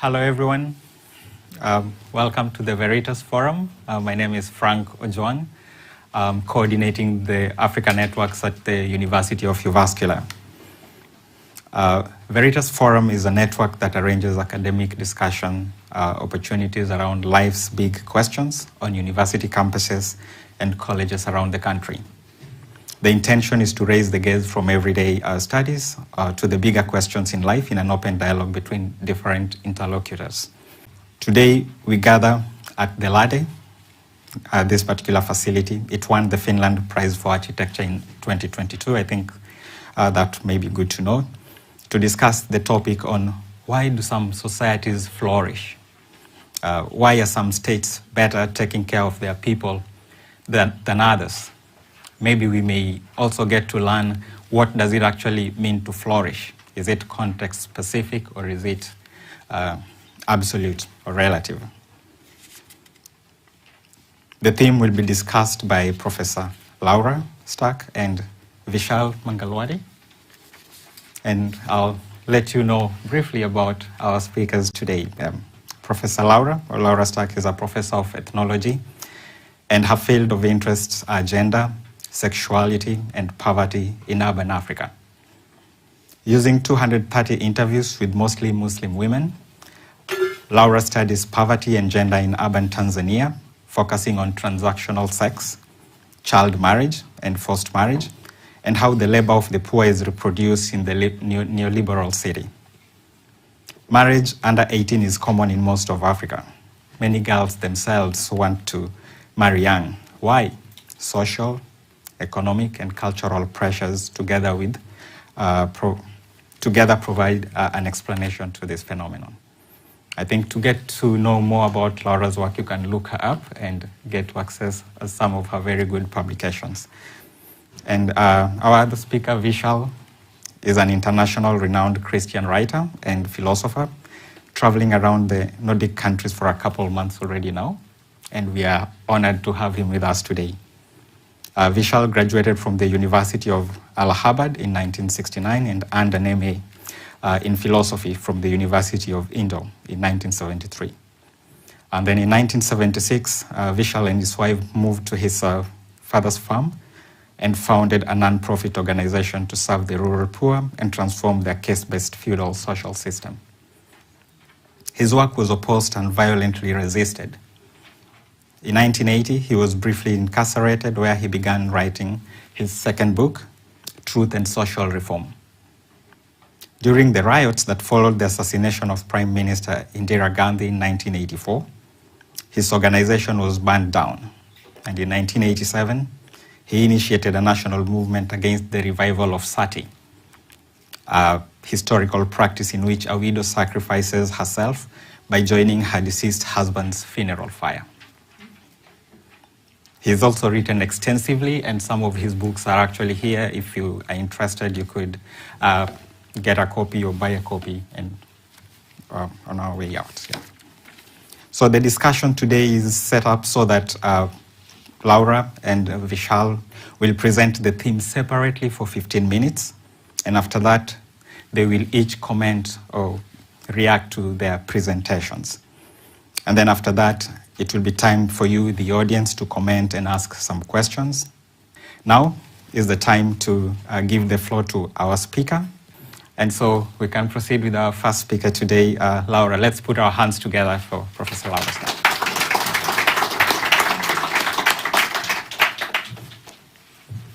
Hello, everyone. Welcome to the Veritas Forum. My name is Frank Ojuan. I'm coordinating the Africa networks at the University of Jyväskylä. Veritas Forum is a network that arranges academic discussion opportunities around life's big questions on university campuses and colleges around the country. The intention is to raise the gaze from everyday studies to the bigger questions in life in an open dialogue between different interlocutors. Today, we gather at the Lade, this particular facility. It won the Finland Prize for Architecture in 2022. I think that may be good to know, to discuss the topic on why do some societies flourish? Why are some states better taking care of their people than others? Maybe we may also get to learn what does it actually mean to flourish. Is it context specific or is it absolute or relative? The theme will be discussed by Professor Laura Stark and Vishal Mangalwadi. And I'll let you know briefly about our speakers today. Professor Laura Stark is a professor of ethnology, and her field of interests are gender, sexuality, and poverty in urban Africa. Using 230 interviews with mostly Muslim women, Laura studies poverty and gender in urban Tanzania, focusing on transactional sex, child marriage, and forced marriage, and how the labor of the poor is reproduced in the neoliberal city. Marriage under 18 is common in most of Africa. Many girls themselves want to marry young. Why? Social, economic, and cultural pressures together provide an explanation to this phenomenon. I think to get to know more about Laura's work, you can look her up and get to access some of her very good publications. And our other speaker, Vishal, is an international renowned Christian writer and philosopher, traveling around the Nordic countries for a couple of months already now, and we are honored to have him with us today. Vishal graduated from the University of Allahabad in 1969 and earned an MA in philosophy from the University of Indore in 1973. And then in 1976, Vishal and his wife moved to his father's farm and founded a non-profit organization to serve the rural poor and transform their caste-based feudal social system. His work was opposed and violently resisted. In 1980, he was briefly incarcerated, where he began writing his second book, Truth and Social Reform. During the riots that followed the assassination of Prime Minister Indira Gandhi in 1984, his organization was burned down. And in 1987, he initiated a national movement against the revival of sati, a historical practice in which a widow sacrifices herself by joining her deceased husband's funeral fire. He's also written extensively, and some of his books are actually here. If you are interested, you could get a copy or buy a copy and on our way out. Yeah. So the discussion today is set up so that Laura and Vishal will present the theme separately for 15 minutes, and after that, they will each comment or react to their presentations. And then after that, it will be time for you, the audience, to comment and ask some questions. Now is the time to give the floor to our speaker. And so we can proceed with our first speaker today, Laura. Let's put our hands together for Professor Laura.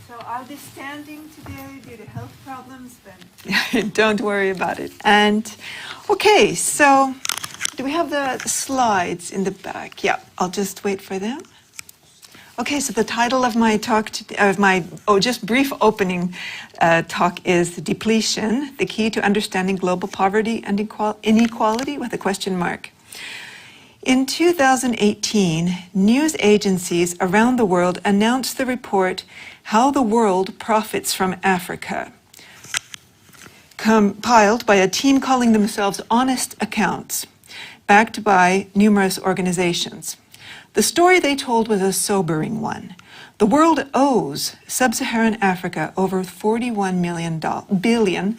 So I'll be standing today due to health problems, but don't worry about it. And okay, so do we have the slides in the back? Yeah, I'll just wait for them. Okay, so the title of my talk, just brief opening talk is Depletion, the Key to Understanding Global Poverty and Inequality, with a question mark. In 2018, news agencies around the world announced the report, How the World Profits from Africa, compiled by a team calling themselves Honest Accounts, backed by numerous organizations. The story they told was a sobering one. The world owes sub-Saharan Africa over $41 billion.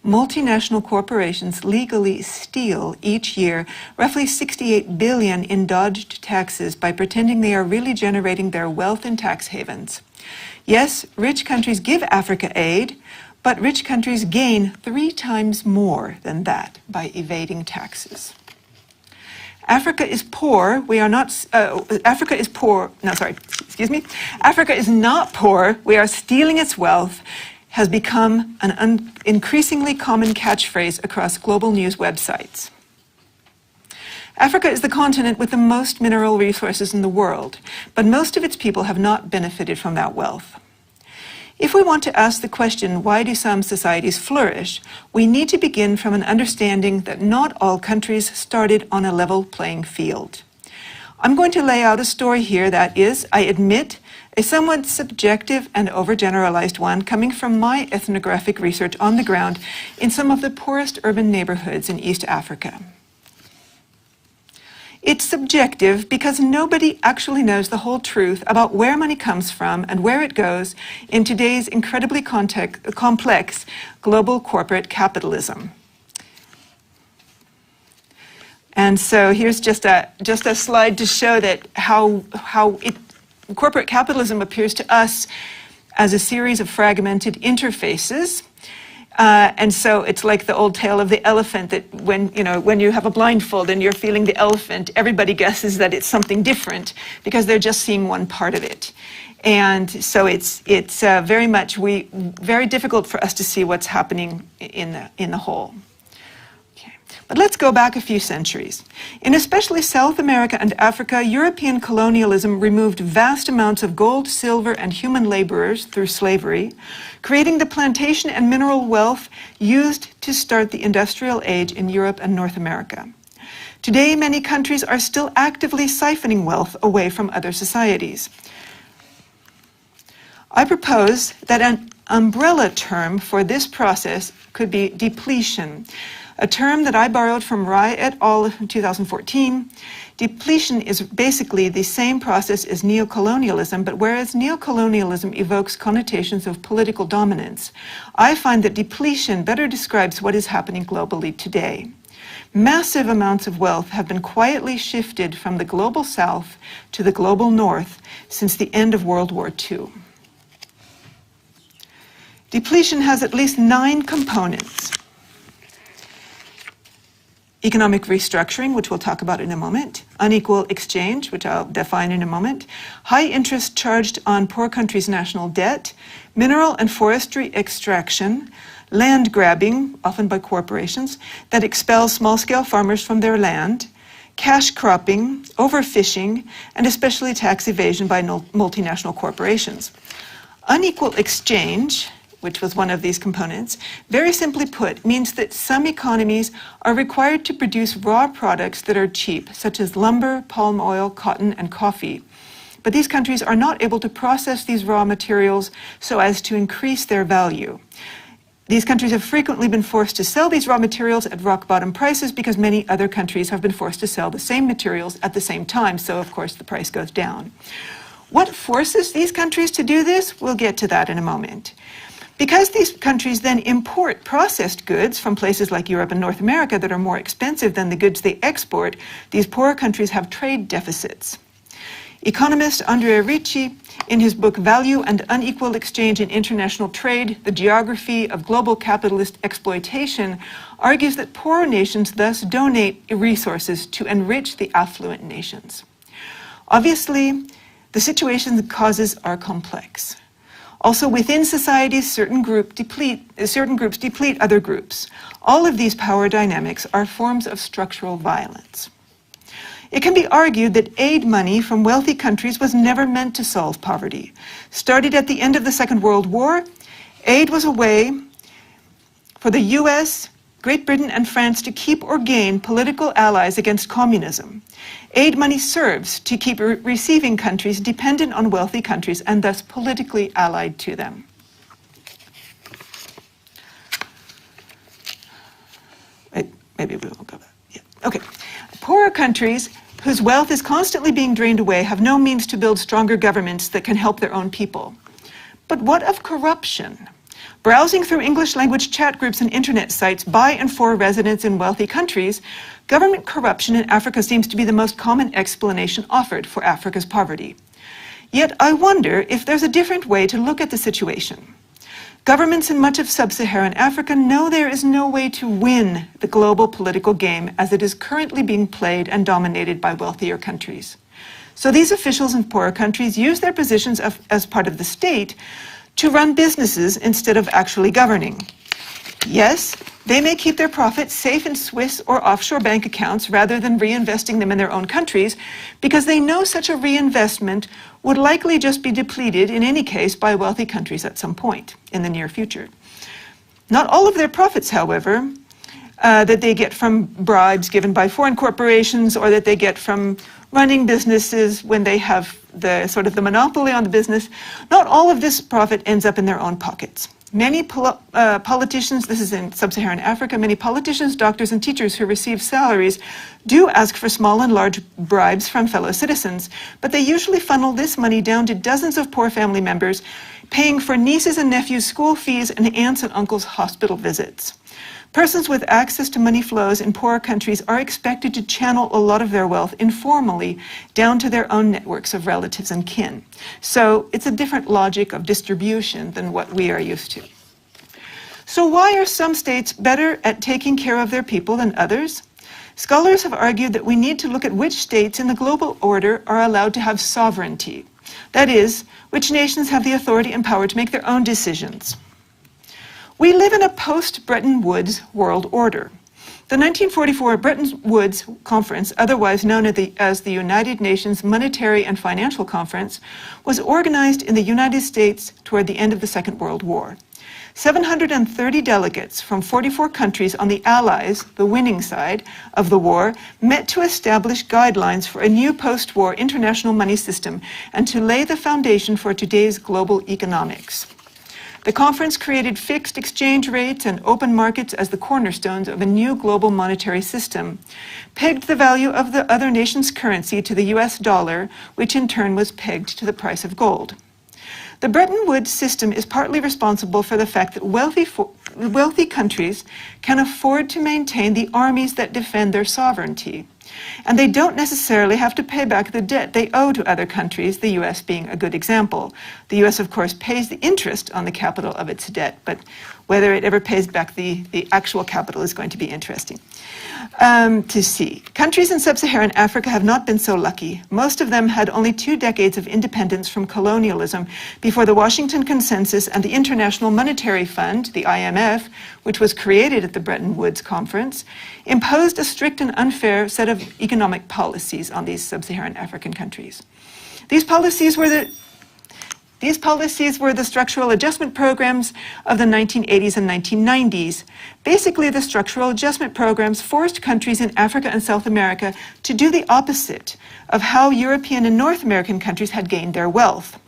Multinational corporations legally steal each year roughly $68 billion in dodged taxes by pretending they are really generating their wealth in tax havens. Yes, rich countries give Africa aid, but rich countries gain 3 times more than that by evading taxes. Africa is poor. We are not. Africa is poor. No, sorry. Excuse me. Africa is not poor. We are stealing its wealth. Has become an increasingly common catchphrase across global news websites. Africa is the continent with the most mineral resources in the world, but most of its people have not benefited from that wealth. If we want to ask the question, why do some societies flourish, we need to begin from an understanding that not all countries started on a level playing field. I'm going to lay out a story here that is, I admit, a somewhat subjective and overgeneralized one coming from my ethnographic research on the ground in some of the poorest urban neighborhoods in East Africa. It's subjective because nobody actually knows the whole truth about where money comes from and where it goes in today's incredibly complex global corporate capitalism. And so here's just a slide to show that how corporate capitalism appears to us as a series of fragmented interfaces. And so it's like the old tale of the elephant that when you have a blindfold and you're feeling the elephant, everybody guesses that it's something different because they're just seeing one part of it. And so it's very difficult for us to see what's happening in the whole. But let's go back a few centuries. In especially South America and Africa, European colonialism removed vast amounts of gold, silver, and human laborers through slavery, creating the plantation and mineral wealth used to start the industrial age in Europe and North America. Today, many countries are still actively siphoning wealth away from other societies. I propose that an umbrella term for this process could be depletion, a term that I borrowed from Rai et al. In 2014. Depletion is basically the same process as neocolonialism, but whereas neocolonialism evokes connotations of political dominance, I find that depletion better describes what is happening globally today. Massive amounts of wealth have been quietly shifted from the global south to the global north since the end of World War II. Depletion has at least 9 components. Economic restructuring, which we'll talk about in a moment, unequal exchange, which I'll define in a moment, high interest charged on poor countries' national debt, mineral and forestry extraction, land grabbing, often by corporations, that expel small-scale farmers from their land, cash cropping, overfishing, and especially tax evasion by multinational corporations. Unequal exchange, which was one of these components, very simply put, means that some economies are required to produce raw products that are cheap, such as lumber, palm oil, cotton, and coffee. But these countries are not able to process these raw materials so as to increase their value. These countries have frequently been forced to sell these raw materials at rock-bottom prices because many other countries have been forced to sell the same materials at the same time, so of course the price goes down. What forces these countries to do this? We'll get to that in a moment. Because these countries then import processed goods from places like Europe and North America that are more expensive than the goods they export, these poorer countries have trade deficits. Economist Andrea Ricci, in his book Value and Unequal Exchange in International Trade, The Geography of Global Capitalist Exploitation, argues that poorer nations thus donate resources to enrich the affluent nations. Obviously, the situation's causes are complex. Also, within societies, certain groups deplete other groups. All of these power dynamics are forms of structural violence. It can be argued that aid money from wealthy countries was never meant to solve poverty. Started at the end of the Second World War, aid was a way for the US, Great Britain, and France to keep or gain political allies against communism. Aid money serves to keep receiving countries dependent on wealthy countries and thus politically allied to them. Wait, maybe we won't go back. Yeah. Okay. Poorer countries whose wealth is constantly being drained away, have no means to build stronger governments that can help their own people. But what of corruption? Browsing through English language chat groups and internet sites by and for residents in wealthy countries, government corruption in Africa seems to be the most common explanation offered for Africa's poverty. Yet I wonder if there's a different way to look at the situation. Governments in much of sub-Saharan Africa know there is no way to win the global political game as it is currently being played and dominated by wealthier countries. So these officials in poorer countries use their positions as part of the state to run businesses instead of actually governing. Yes, they may keep their profits safe in Swiss or offshore bank accounts rather than reinvesting them in their own countries, because they know such a reinvestment would likely just be depleted in any case by wealthy countries at some point in the near future. Not all of their profits, however, that they get from bribes given by foreign corporations or that they get from running businesses when they have the sort of the monopoly on the business, not all of this profit ends up in their own pockets. Many politicians, this is in sub-Saharan Africa, many politicians, doctors, and teachers who receive salaries do ask for small and large bribes from fellow citizens, but they usually funnel this money down to dozens of poor family members, paying for nieces and nephews' school fees and aunts and uncles' hospital visits. Persons with access to money flows in poorer countries are expected to channel a lot of their wealth informally down to their own networks of relatives and kin. So it's a different logic of distribution than what we are used to. So why are some states better at taking care of their people than others? Scholars have argued that we need to look at which states in the global order are allowed to have sovereignty. That is, which nations have the authority and power to make their own decisions. We live in a post-Bretton Woods world order. The 1944 Bretton Woods Conference, otherwise known as the United Nations Monetary and Financial Conference, was organized in the United States toward the end of the Second World War. 730 delegates from 44 countries on the Allies, the winning side of the war, met to establish guidelines for a new post-war international money system and to lay the foundation for today's global economics. The conference created fixed exchange rates and open markets as the cornerstones of a new global monetary system, pegged the value of the other nation's currency to the US dollar, which in turn was pegged to the price of gold. The Bretton Woods system is partly responsible for the fact that wealthy countries can afford to maintain the armies that defend their sovereignty. And they don't necessarily have to pay back the debt they owe to other countries, the US being a good example. The US, of course, pays the interest on the capital of its debt, but whether it ever pays back the actual capital is going to be interesting to see. Countries in sub-Saharan Africa have not been so lucky. Most of them had only 2 decades of independence from colonialism before the Washington Consensus and the International Monetary Fund, the IMF, which was created at the Bretton Woods Conference, imposed a strict and unfair set of economic policies on these sub-Saharan African countries. These policies were the structural adjustment programs of the 1980s and 1990s. Basically, the structural adjustment programs forced countries in Africa and South America to do the opposite of how European and North American countries had gained their wealth,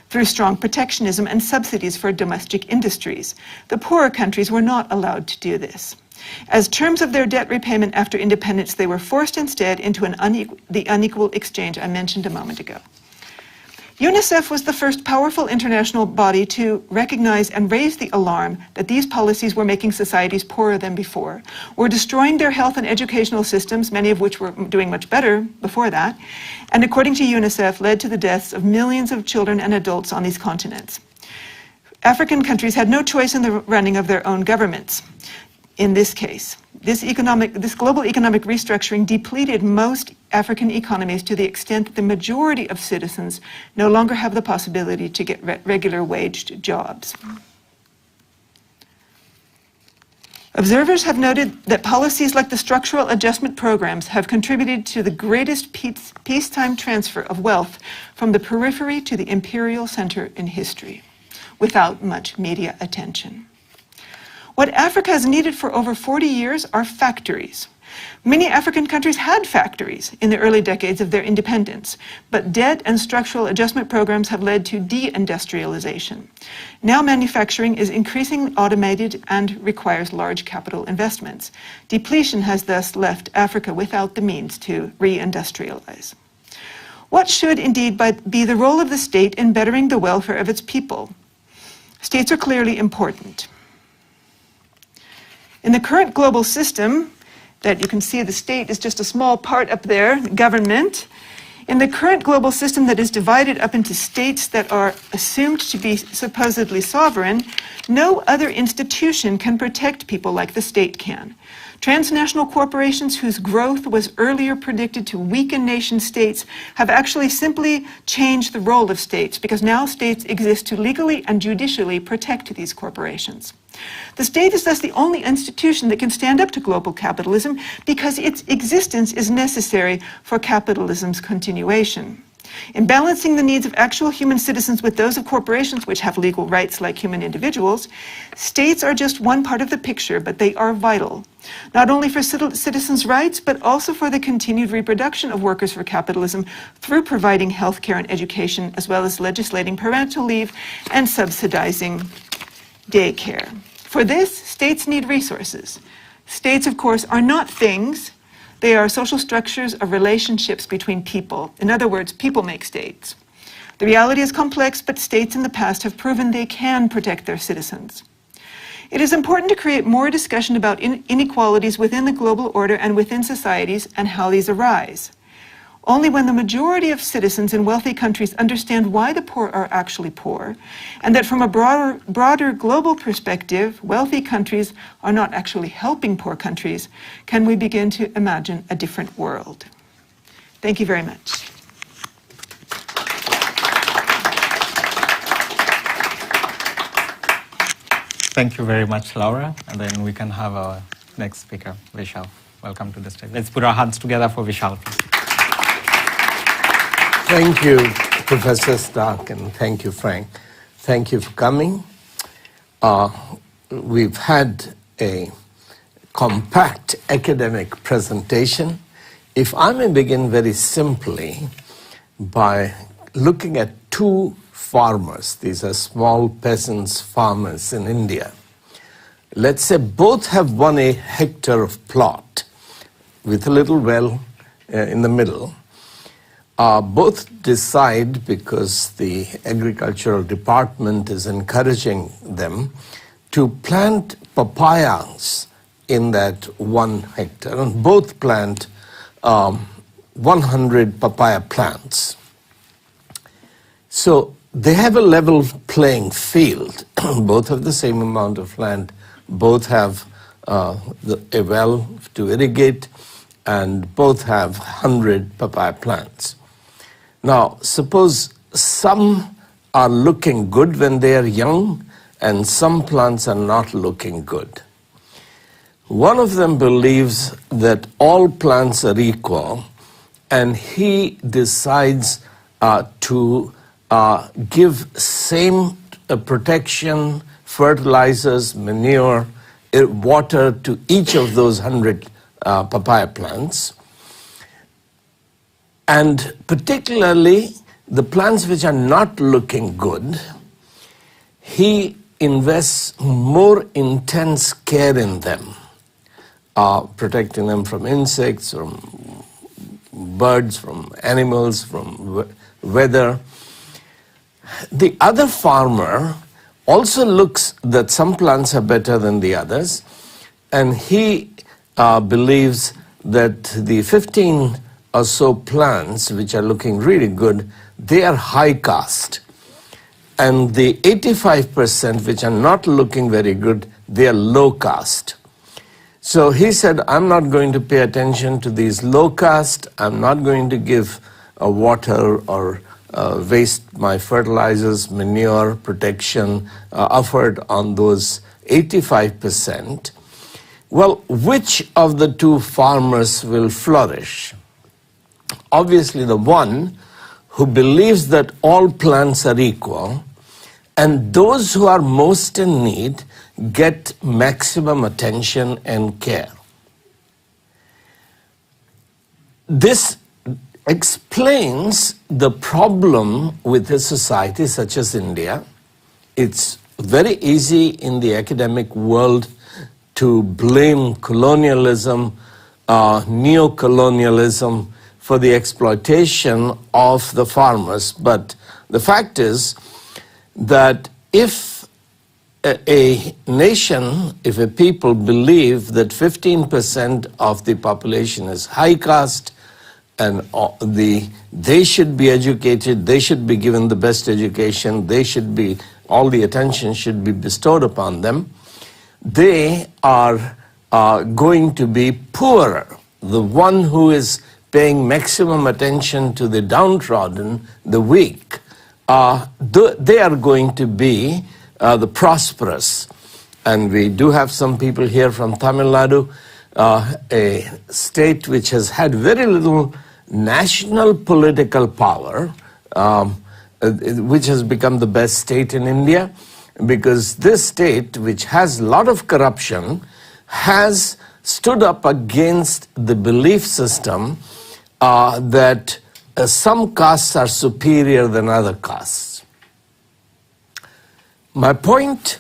through strong protectionism and subsidies for domestic industries. The poorer countries were not allowed to do this. As terms of their debt repayment after independence, they were forced instead into the unequal exchange I mentioned a moment ago. UNICEF was the first powerful international body to recognize and raise the alarm that these policies were making societies poorer than before, were destroying their health and educational systems, many of which were doing much better before that, and according to UNICEF, led to the deaths of millions of children and adults on these continents. African countries had no choice in the running of their own governments. In this case, this global economic restructuring depleted most African economies to the extent that the majority of citizens no longer have the possibility to get regular waged jobs. Observers have noted that policies like the structural adjustment programs have contributed to the greatest peacetime transfer of wealth from the periphery to the imperial center in history, without much media attention. What Africa has needed for over 40 years are factories. Many African countries had factories in the early decades of their independence, but debt and structural adjustment programs have led to deindustrialization. Now manufacturing is increasingly automated and requires large capital investments. Depletion has thus left Africa without the means to reindustrialize. What should indeed be the role of the state in bettering the welfare of its people? States are clearly important. In the current global system, that you can see the state is just a small part up there, government. In the current global system that is divided up into states that are assumed to be supposedly sovereign, no other institution can protect people like the state can. Transnational corporations whose growth was earlier predicted to weaken nation states have actually simply changed the role of states, because now states exist to legally and judicially protect these corporations. The state is thus the only institution that can stand up to global capitalism, because its existence is necessary for capitalism's continuation. In balancing the needs of actual human citizens with those of corporations, which have legal rights like human individuals, states are just one part of the picture, but they are vital, not only for citizens' rights, but also for the continued reproduction of workers for capitalism through providing healthcare and education, as well as legislating parental leave and subsidizing daycare. For this, states need resources. States, of course, are not things. They are social structures of relationships between people. In other words, people make states. The reality is complex, but states in the past have proven they can protect their citizens. It is important to create more discussion about inequalities within the global order and within societies and how these arise. Only when the majority of citizens in wealthy countries understand why the poor are actually poor, and that from a broader global perspective, wealthy countries are not actually helping poor countries, can we begin to imagine a different world. Thank you very much. Thank you very much, Laura. And then we can have our next speaker, Vishal. Welcome to the stage. Let's put our hands together for Vishal, please. Thank you, Professor Stark, and thank you, Frank. Thank you for coming. We've had a compact academic presentation. If I may begin very simply by looking at two farmers. These are small peasants, farmers in India. Let's say both have 1 hectare of plot with a little well in the middle. Both decide, because the agricultural department is encouraging them, to plant papayas in that 1 hectare, and both plant 100 papaya plants. So they have a level playing field. Both have the same amount of land, both have a well to irrigate, and both have 100 papaya plants. Now, suppose some are looking good when they are young, and some plants are not looking good. One of them believes that all plants are equal, and he decides to give same protection, fertilizers, manure, water to each of those 100 papaya plants. And particularly the plants which are not looking good, he invests more intense care in them, protecting them from insects, from birds, from animals, from weather. The other farmer also looks that some plants are better than the others, and he believes that the 15 or so plants which are looking really good, they are high caste. And the 85% which are not looking very good, they are low caste. So he said, I'm not going to pay attention to these low caste, I'm not going to give water or waste my fertilizers, manure, protection effort on those 85%. Well, which of the two farmers will flourish? Obviously the one who believes that all plants are equal, and those who are most in need get maximum attention and care. this explains the problem with a society such as India. It's very easy in the academic world to blame colonialism, neo-colonialism for the exploitation of the farmers. But the fact is that if a nation, if a people believe that 15% of the population is high caste and they should be educated, they should be given the best education, all the attention should be bestowed upon them, they are going to be poorer. The one who is paying maximum attention to the downtrodden, the weak, they are going to be the prosperous. And we do have some people here from Tamil Nadu, a state which has had very little national political power, which has become the best state in India, because this state, which has a lot of corruption, has stood up against the belief system that some castes are superior than other castes. My point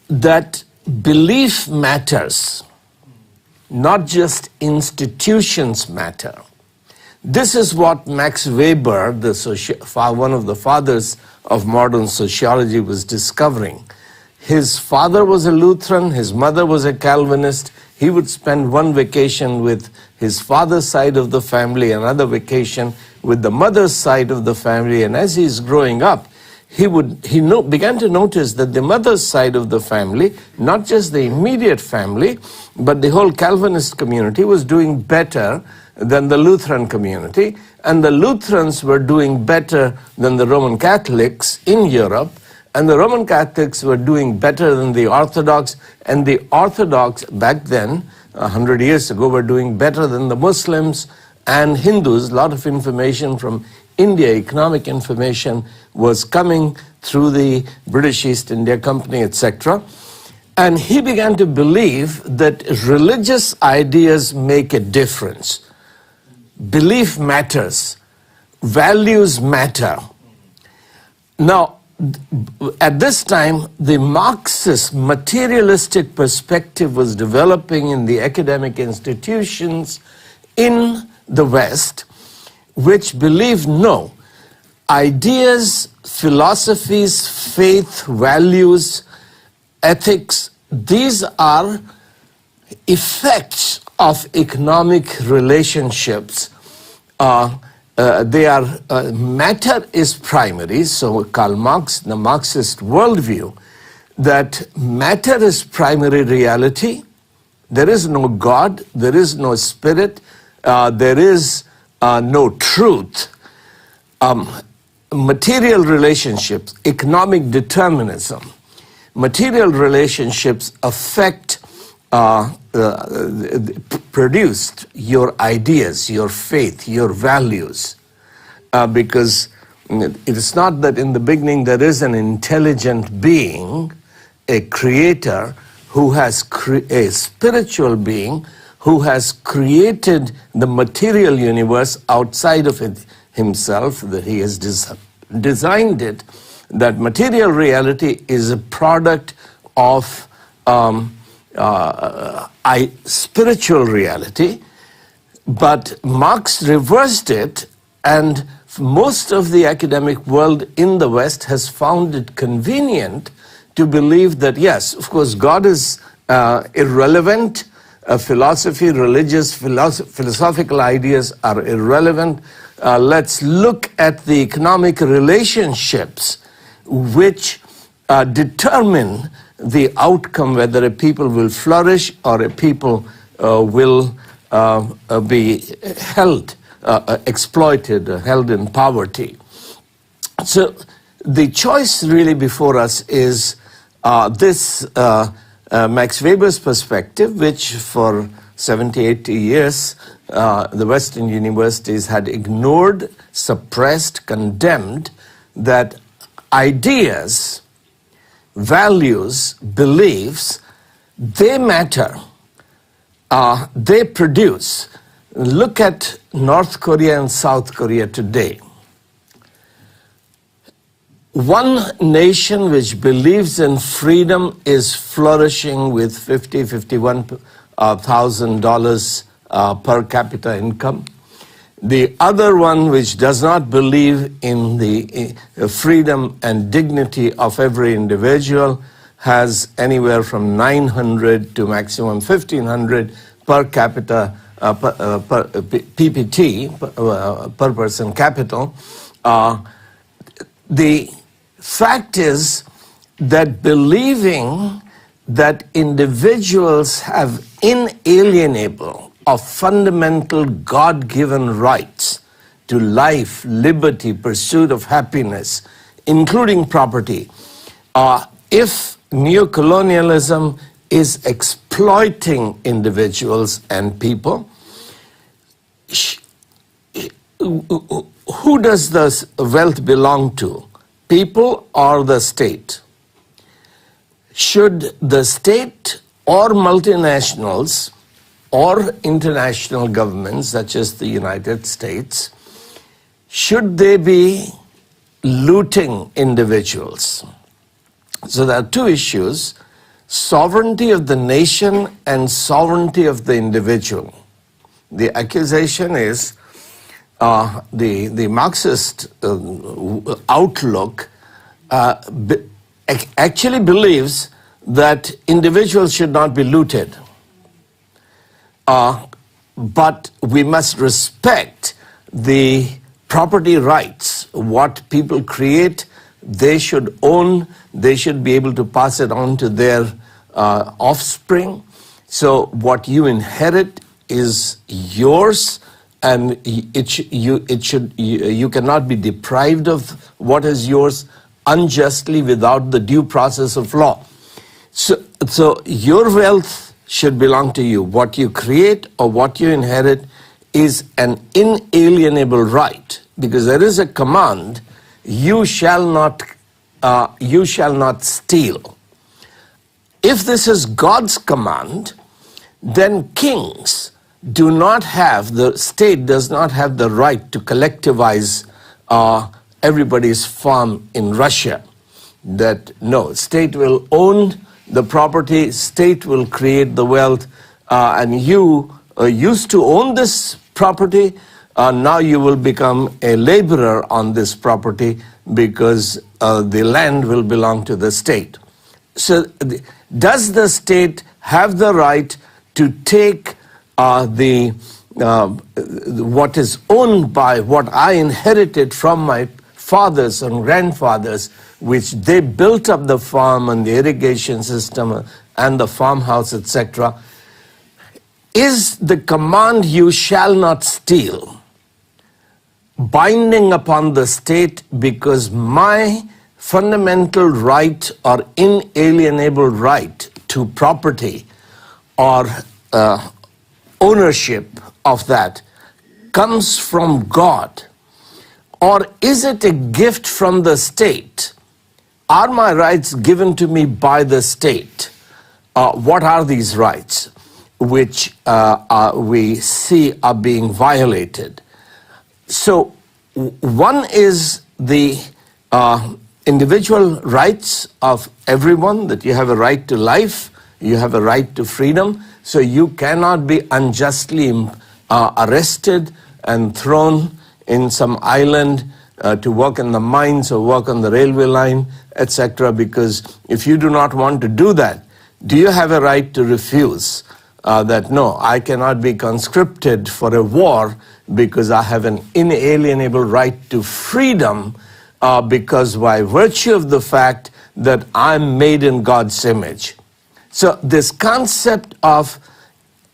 that belief matters, not just institutions matter. This is what Max Weber, one of the fathers of modern sociology, was discovering. His father was a Lutheran, his mother was a Calvinist. He would spend one vacation with his father's side of the family, another vacation with the mother's side of the family, and as he's growing up, he began to notice that the mother's side of the family, not just the immediate family, but the whole Calvinist community was doing better than the Lutheran community, and the Lutherans were doing better than the Roman Catholics in Europe, and the Roman Catholics were doing better than the Orthodox, and the Orthodox back then, 100 years ago, were doing better than the Muslims and Hindus. A lot of information from India, economic information, was coming through the British East India Company, etc. And he began to believe that religious ideas make a difference. Belief matters. Values matter. Now, at this time, the Marxist materialistic perspective was developing in the academic institutions in the West, which believed, no, ideas, philosophies, faith, values, ethics, these are effects of economic relationships. Matter is primary, so Karl Marx, the Marxist worldview, that matter is primary reality. There is no God, there is no spirit, there is no truth. Material relationships, economic determinism, material relationships affect, produced your ideas, your faith, your values, because it is not that in the beginning there is an intelligent being, a creator who has a spiritual being who has created the material universe outside of it himself, that he has designed it, that material reality is a product of spiritual reality. But Marx reversed it, and most of the academic world in the West has found it convenient to believe that, yes, of course, God is irrelevant. Philosophy, religious, philosophical ideas are irrelevant. Let's look at the economic relationships which determine the outcome, whether a people will flourish or a people will be held, exploited, held in poverty. So the choice really before us is this Max Weber's perspective, which for 70, 80 years the Western universities had ignored, suppressed, condemned, that ideas, values, beliefs, they matter, they produce. look at North Korea and South Korea today. One nation which believes in freedom is flourishing with $51,000 per capita income. The other one, which does not believe in the freedom and dignity of every individual, has anywhere from 900 to maximum 1,500 per capita PPT, per person capital. The fact is that believing that individuals have inalienable or fundamental God-given rights to life, liberty, pursuit of happiness, including property, if neocolonialism is exploiting individuals and people, who does the wealth belong to? People or the state? Should the state or multinationals or international governments such as the United States, should they be looting individuals? So there are two issues: sovereignty of the nation and sovereignty of the individual. The accusation is the Marxist outlook actually believes that individuals should not be looted. But we must respect the property rights. What people create, they should own, they should be able to pass it on to their offspring. So what you inherit is yours, and you cannot be deprived of what is yours unjustly without the due process of law. So your wealth should belong to you. What you create or what you inherit is an inalienable right, because there is a command: you shall not steal. If this is God's command, then kings do not have, the state does not have the right to collectivize everybody's farm in Russia. That no, state will own the property, state will create the wealth, and you used to own this property, now you will become a laborer on this property because the land will belong to the state. So does the state have the right to take what is owned by what I inherited from my fathers and grandfathers, which they built up the farm and the irrigation system and the farmhouse, etc.? Is the command, you shall not steal, binding upon the state because my fundamental right or inalienable right to property or ownership of that comes from God? Or is it a gift from the state? Are my rights given to me by the state? What are these rights which we see are being violated? So one is the individual rights of everyone, that you have a right to life, you have a right to freedom, so you cannot be unjustly arrested and thrown in some island to work in the mines or work on the railway line, etc. Because if you do not want to do that, do you have a right to refuse? That no, I cannot be conscripted for a war because I have an inalienable right to freedom because by virtue of the fact that I'm made in God's image. So this concept of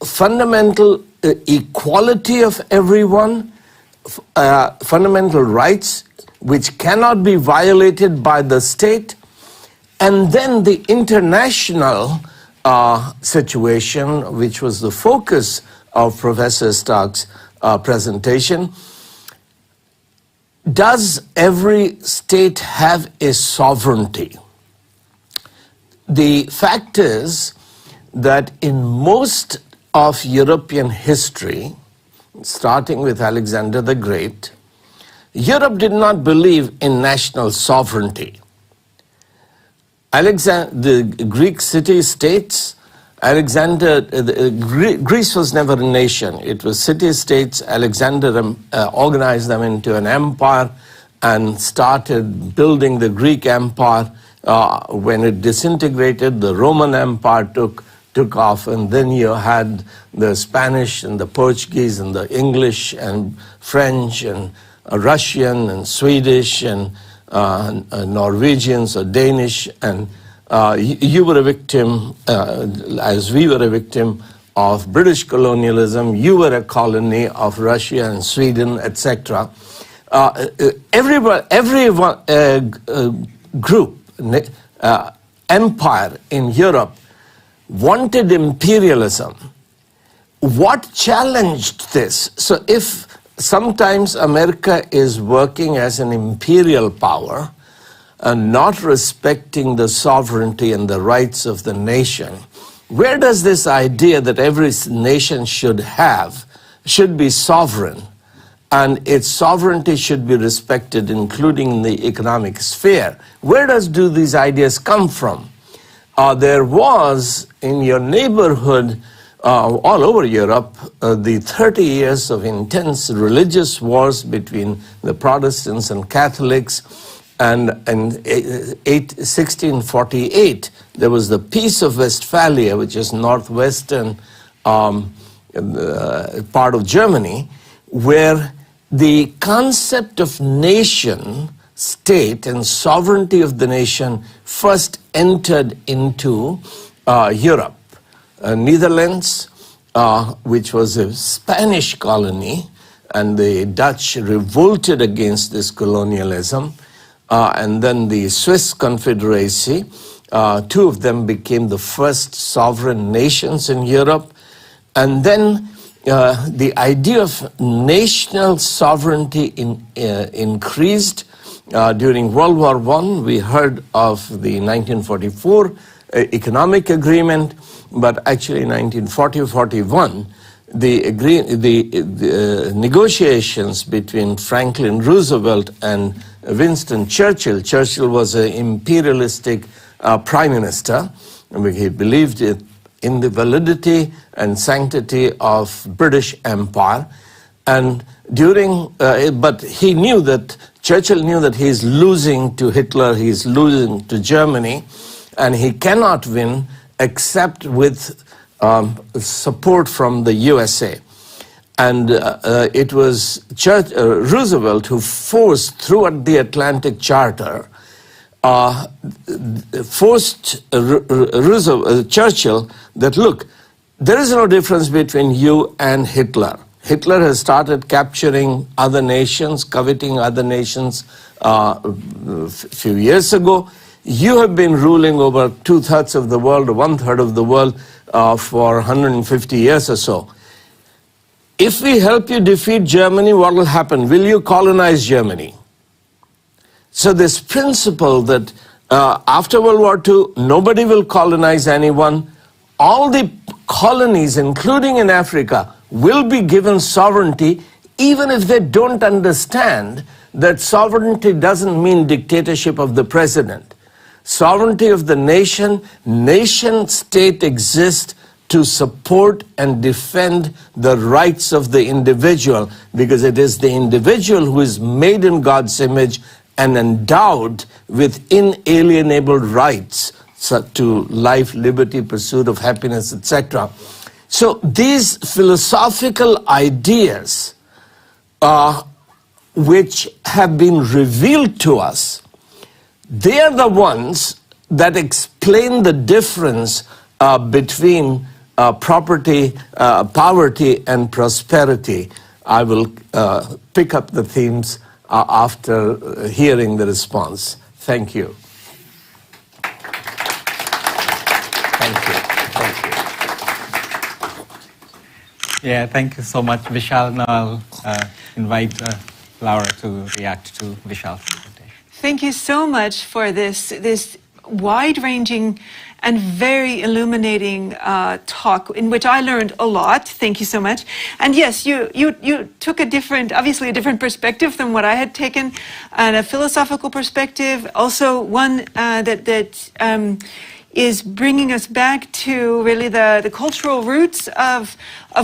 fundamental equality of everyone, fundamental rights which cannot be violated by the state, and then the international situation, which was the focus of Professor Stark's presentation. Does every state have a sovereignty? The fact is that in most of European history, starting with Alexander the Great, Europe did not believe in national sovereignty. The Greek city-states, Greece was never a nation. It was city-states. Alexander organized them into an empire and started building the Greek Empire. When it disintegrated, the Roman Empire took off, and then you had the Spanish and the Portuguese and the English and French and Russian and Swedish and Norwegians or Danish, and you were a victim, as we were a victim of British colonialism. You were a colony of Russia and Sweden, etc. Every group, empire in Europe wanted imperialism. What challenged this? So if sometimes America is working as an imperial power and not respecting the sovereignty and the rights of the nation, where does this idea that every nation should be sovereign and its sovereignty should be respected, including in the economic sphere, where do these ideas come from? There was in your neighborhood, all over Europe, the 30 years of intense religious wars between the Protestants and Catholics. And in 1648, there was the Peace of Westphalia, which is northwestern part of Germany, where the concept of nation state and sovereignty of the nation first entered into Europe. Netherlands, which was a Spanish colony, and the Dutch revolted against this colonialism, and then the Swiss Confederacy, two of them became the first sovereign nations in Europe, and then the idea of national sovereignty increased. During World War I, we heard of the 1944 economic agreement, but actually in 1940-41, the negotiations between Franklin Roosevelt and Winston Churchill. Churchill was an imperialistic prime minister. He believed in the validity and sanctity of British Empire, and but he knew that Churchill knew that he's losing to Hitler, he's losing to Germany, and he cannot win except with support from the USA. And it was Roosevelt who forced, throughout the Atlantic Charter, forced Churchill that, look, there is no difference between you and Hitler. Hitler has started capturing other nations, coveting other nations a few years ago. You have been ruling over 2/3 of the world, or 1/3 of the world for 150 years or so. If we help you defeat Germany, what will happen? Will you colonize Germany? So this principle that after World War II, nobody will colonize anyone. All the colonies, including in Africa, will be given sovereignty, even if they don't understand that sovereignty doesn't mean dictatorship of the president. Sovereignty of the nation state exists to support and defend the rights of the individual, because it is the individual who is made in God's image and endowed with inalienable rights to life, liberty, pursuit of happiness, etc. So these philosophical ideas which have been revealed to us, they are the ones that explain the difference between poverty and prosperity. I will pick up the themes after hearing the response. Thank you. Yeah, thank you so much, Vishal. Now I'll invite Laura to react to Vishal's presentation. Thank you so much for this wide-ranging and very illuminating talk in which I learned a lot. Thank you so much. And yes, you took obviously a different perspective than what I had taken, and a philosophical perspective, also one that is bringing us back to really the cultural roots of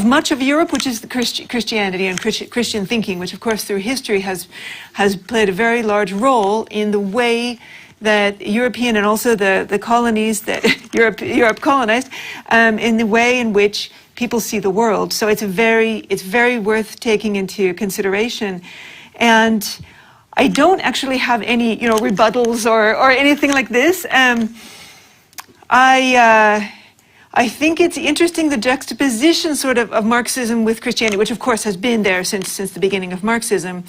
much of Europe, which is the Christianity and Christian thinking, which of course through history has played a very large role in the way that European and also the colonies that Europe colonized, in the way in which people see the world. So it's very worth taking into consideration. And I don't actually have any rebuttals or anything like this. I think it's interesting, the juxtaposition sort of Marxism with Christianity, which of course has been there since the beginning of Marxism.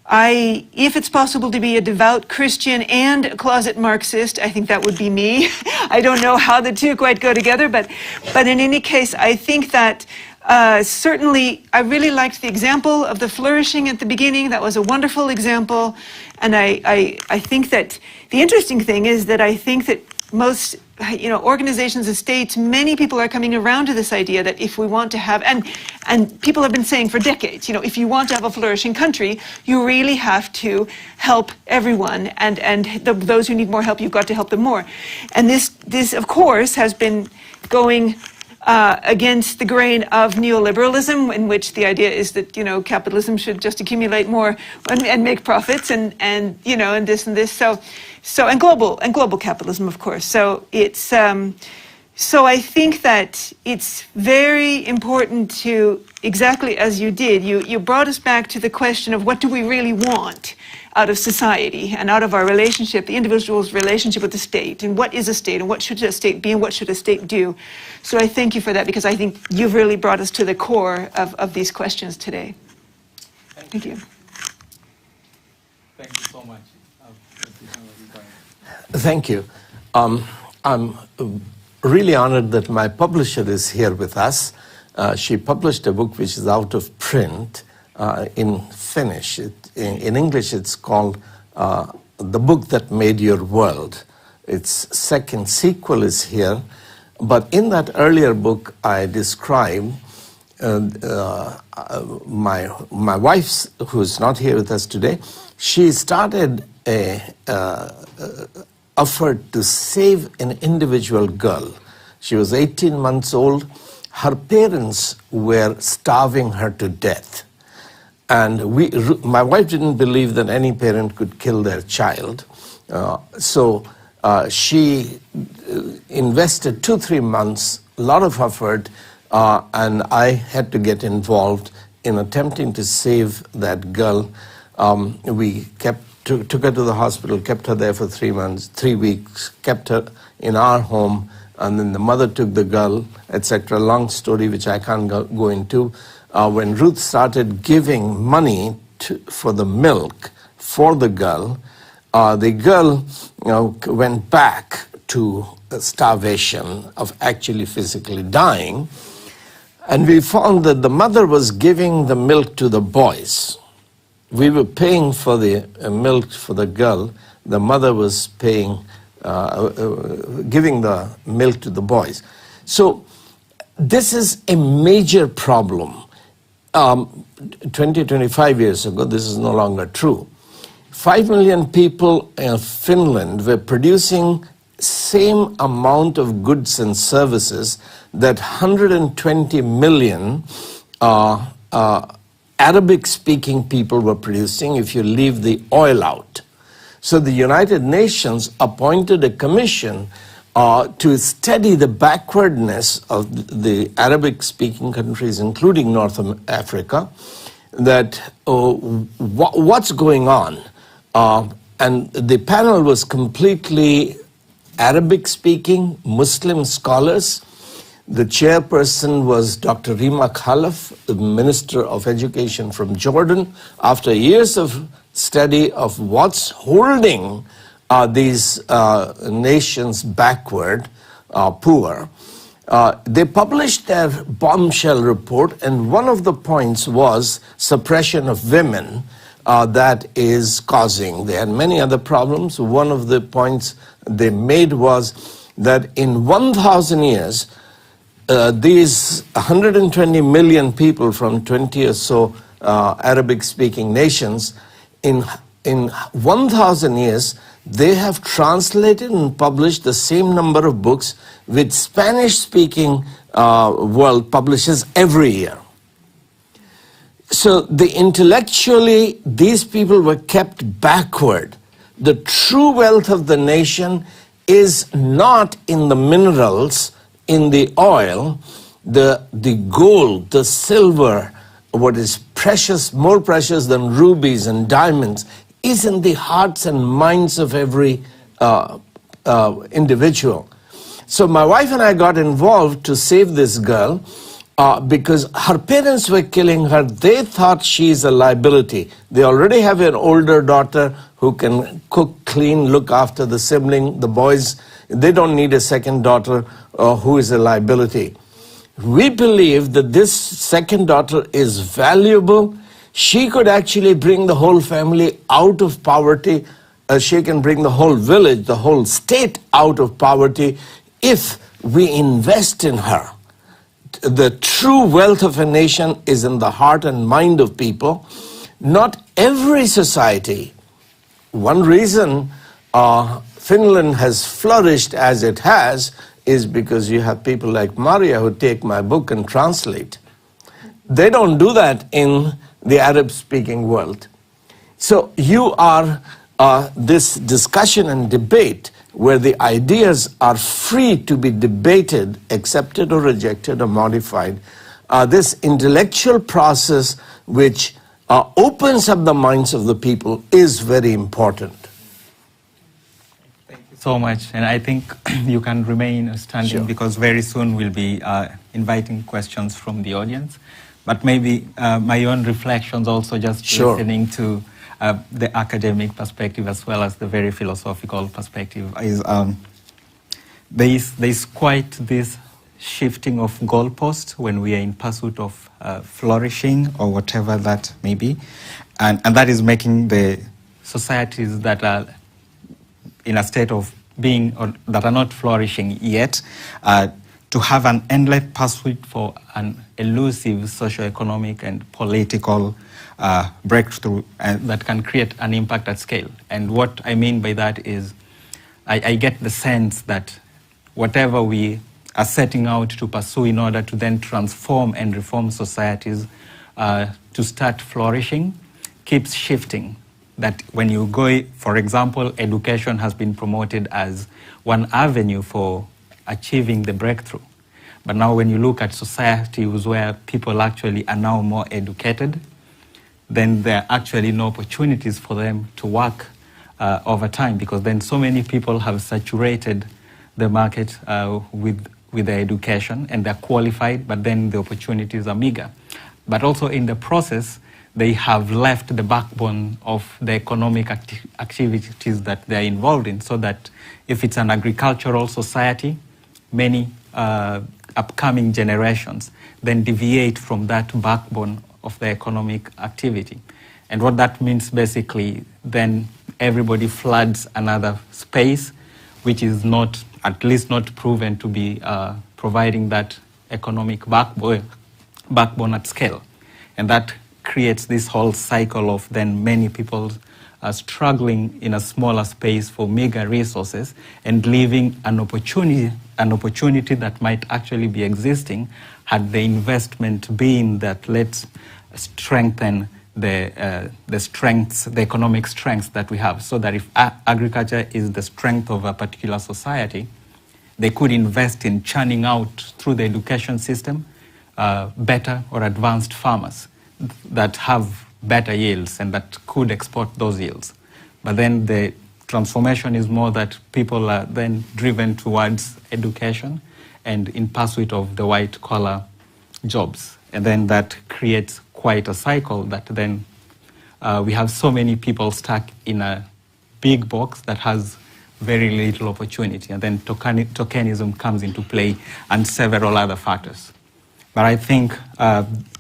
If it's possible to be a devout Christian and a closet Marxist, I think that would be me. I don't know how the two quite go together, but in any case, I think that certainly I really liked the example of the flourishing at the beginning. That was a wonderful example. And I think that the interesting thing is that I think that most organizations and states, many people are coming around to this idea that if we want to have, and people have been saying for decades, if you want to have a flourishing country, you really have to help everyone, and those who need more help, you've got to help them more. And this of course has been going against the grain of neoliberalism, in which the idea is that capitalism should just accumulate more and make profits, and this and this. So and global capitalism, of course. So it's so I think that it's very important to, exactly as you did, you brought us back to the question of what do we really want out of society and out of our relationship, the individual's relationship with the state, and what is a state, and what should a state be, and what should a state do. So I thank you for that, because I think you've really brought us to the core of these questions today. Thank you. Thank you so much. Thank you. I'm really honored that my publisher is here with us. She published a book which is out of print in Finnish. In English, it's called The Book That Made Your World. Its second sequel is here. But in that earlier book, I describe my wife, who's not here with us today. She started a effort to save an individual girl. She was 18 months old. Her parents were starving her to death. And my wife didn't believe that any parent could kill their child. So she invested 2-3 months, a lot of effort, and I had to get involved in attempting to save that girl. We took her to the hospital, kept her there for 3 weeks, kept her in our home, and then the mother took the girl, etc. Long story which I can't go into. When Ruth started giving money for the milk for the girl went back to starvation, of actually physically dying. And we found that the mother was giving the milk to the boys. We were paying for the milk for the girl. The mother was paying, giving the milk to the boys. So this is a major problem. 25 years ago, this is no longer true. 5 million people in Finland were producing same amount of goods and services that 120 million Arabic-speaking people were producing if you leave the oil out. So the United Nations appointed a commission to study the backwardness of the Arabic-speaking countries, including North Africa, that what's going on. And the panel was completely Arabic-speaking Muslim scholars. The chairperson was Dr. Rima Khalaf, the Minister of Education from Jordan. After years of study of what's holding these nations backward, poor, they published their bombshell report, and one of the points was suppression of women that is causing. There are many other problems. One of the points they made was that in 1,000 years, these 120 million people from 20 or so Arabic-speaking nations, in 1,000 years, they have translated and published the same number of books which Spanish-speaking world publishes every year. So intellectually, these people were kept backward. The true wealth of the nation is not in the minerals, in the oil, the gold, the silver, what is precious, more precious than rubies and diamonds, is in the hearts and minds of every individual. So my wife and I got involved to save this girl because her parents were killing her. They thought she's a liability. They already have an older daughter who can cook, clean, look after the sibling, the boys. They don't need a second daughter who is a liability. We believe that this second daughter is valuable. She could actually bring the whole family out of poverty. She can bring the whole village, the whole state out of poverty if we invest in her. The true wealth of a nation is in the heart and mind of people. Not every society. One reason Finland has flourished as it has is because you have people like Maria who take my book and translate. They don't do that in the Arab-speaking world. So you are this discussion and debate where the ideas are free to be debated, accepted or rejected or modified. This intellectual process which opens up the minds of the people is very important. Thank you so much. And I think you can remain standing sure. Because very soon we'll be inviting questions from the audience. But maybe my own reflections also just sure. Listening to the academic perspective as well as the very philosophical perspective is there's quite this shifting of goalposts when we are in pursuit of flourishing or whatever that may be. And that is making the societies that are in a state of being or that are not flourishing yet to have an endless pursuit for an elusive socioeconomic and political breakthrough that can create an impact at scale. And what I mean by that is I get the sense that whatever we are setting out to pursue in order to then transform and reform societies to start flourishing keeps shifting. That when you go, for example, education has been promoted as one avenue for achieving the breakthrough. But now when you look at societies where people actually are now more educated, then there are actually no opportunities for them to work over time, because then so many people have saturated the market with their education and they're qualified, but then the opportunities are meager. But also in the process, they have left the backbone of the economic activities that they're involved in, so that if it's an agricultural society, many upcoming generations then deviate from that backbone of the economic activity. And what that means basically, then everybody floods another space which is not, at least not proven to be providing that economic backbone at scale. And that creates this whole cycle of then many people struggling in a smaller space for meager resources and leaving an opportunity that might actually be existing had the investment been that let's strengthen the strengths, the economic strengths that we have, so that if agriculture is the strength of a particular society, they could invest in churning out through the education system better or advanced farmers that have better yields and that could export those yields. But then the transformation is more that people are then driven towards education and in pursuit of the white-collar jobs. And then that creates quite a cycle that then we have so many people stuck in a big box that has very little opportunity. And then tokenism comes into play and several other factors. But I think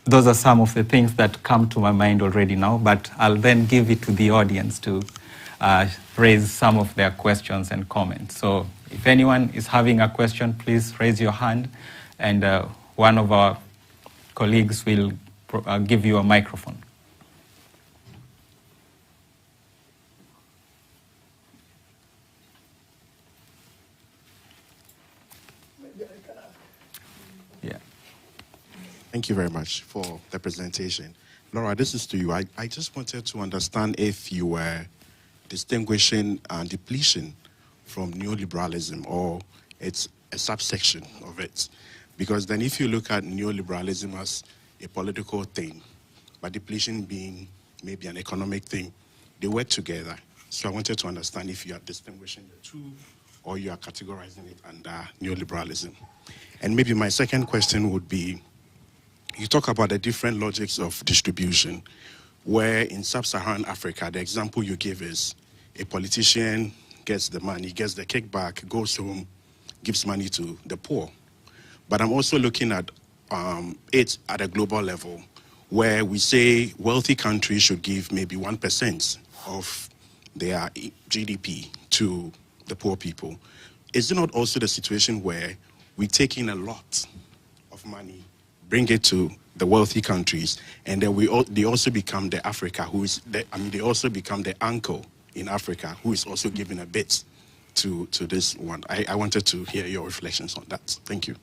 those are some of the things that come to my mind already now, but I'll then give it to the audience to raise some of their questions and comments. So if anyone is having a question, please raise your hand, and one of our colleagues will give you a microphone. Thank you very much for the presentation. Laura, this is to you. I just wanted to understand if you were distinguishing depletion from neoliberalism, or it's a subsection of it. Because then if you look at neoliberalism as a political thing, but depletion being maybe an economic thing, they work together. So I wanted to understand if you are distinguishing the two, or you are categorizing it under neoliberalism. And maybe my second question would be, you talk about the different logics of distribution, where in sub-Saharan Africa, the example you give is a politician gets the money, gets the kickback, goes home, gives money to the poor. But I'm also looking at it at a global level, where we say wealthy countries should give maybe 1% of their GDP to the poor people. Is it not also the situation where we take in a lot of money, bring it to the wealthy countries, and then they also become the Africa who is, they also become the uncle in Africa who is also giving a bit to this one. I wanted to hear your reflections on that. Thank you.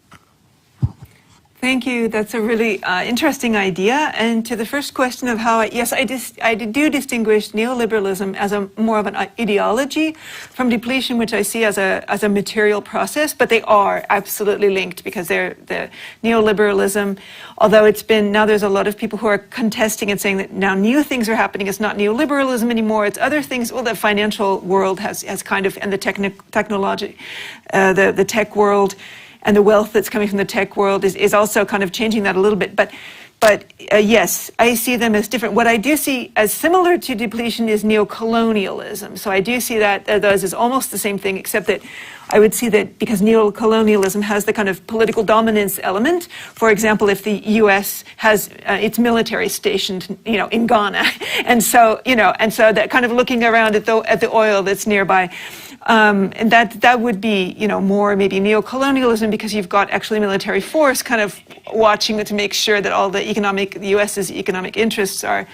Thank you. That's a really interesting idea. And to the first question of how, yes, I do distinguish neoliberalism as more of an ideology from depletion, which I see as a material process, but they are absolutely linked, because they're the neoliberalism, although now there's a lot of people who are contesting and saying that now new things are happening. It's not neoliberalism anymore. It's other things. Well, the financial world has kind of, and the technology, the tech world, and the wealth that's coming from the tech world is also kind of changing that a little bit. But yes, I see them as different. What I do see as similar to depletion is neocolonialism. So I do see that those is almost the same thing, except that I would see that because neocolonialism has the kind of political dominance element. For example, if the U.S. has its military stationed, in Ghana, and so that kind of looking around at the oil that's nearby. And that would be, more maybe neocolonialism, because you've got actually military force kind of watching it to make sure that all the U.S.'s economic interests are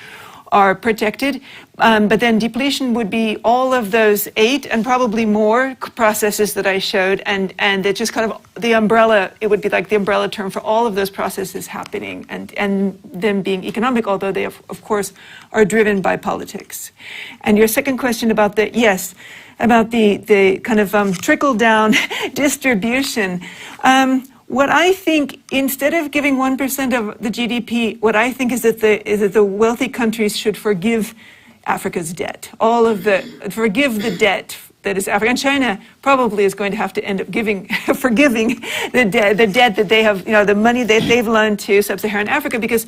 protected. But then depletion would be all of those 8 and probably more processes that I showed, and it just kind of the umbrella, it would be like the umbrella term for all of those processes happening, and them being economic, although they of course are driven by politics. And your second question about the kind of trickle-down distribution. What I think, instead of giving 1% of the GDP, what I think is that the wealthy countries should forgive Africa's debt. Forgive the debt that is Africa. And China probably is going to have to end up forgiving the debt that they have, the money that they've loaned to sub-Saharan Africa, because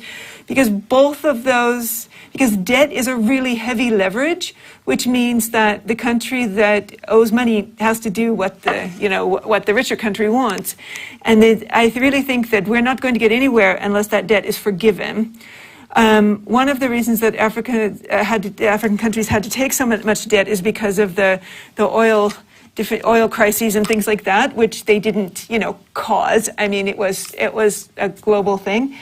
both of those, because debt is a really heavy leverage, which means that the country that owes money has to do what the richer country wants. And I really think that we're not going to get anywhere unless that debt is forgiven. One of the reasons that African countries had to take so much debt is because of the different oil crises and things like that, which they didn't, cause. I mean, it was a global thing.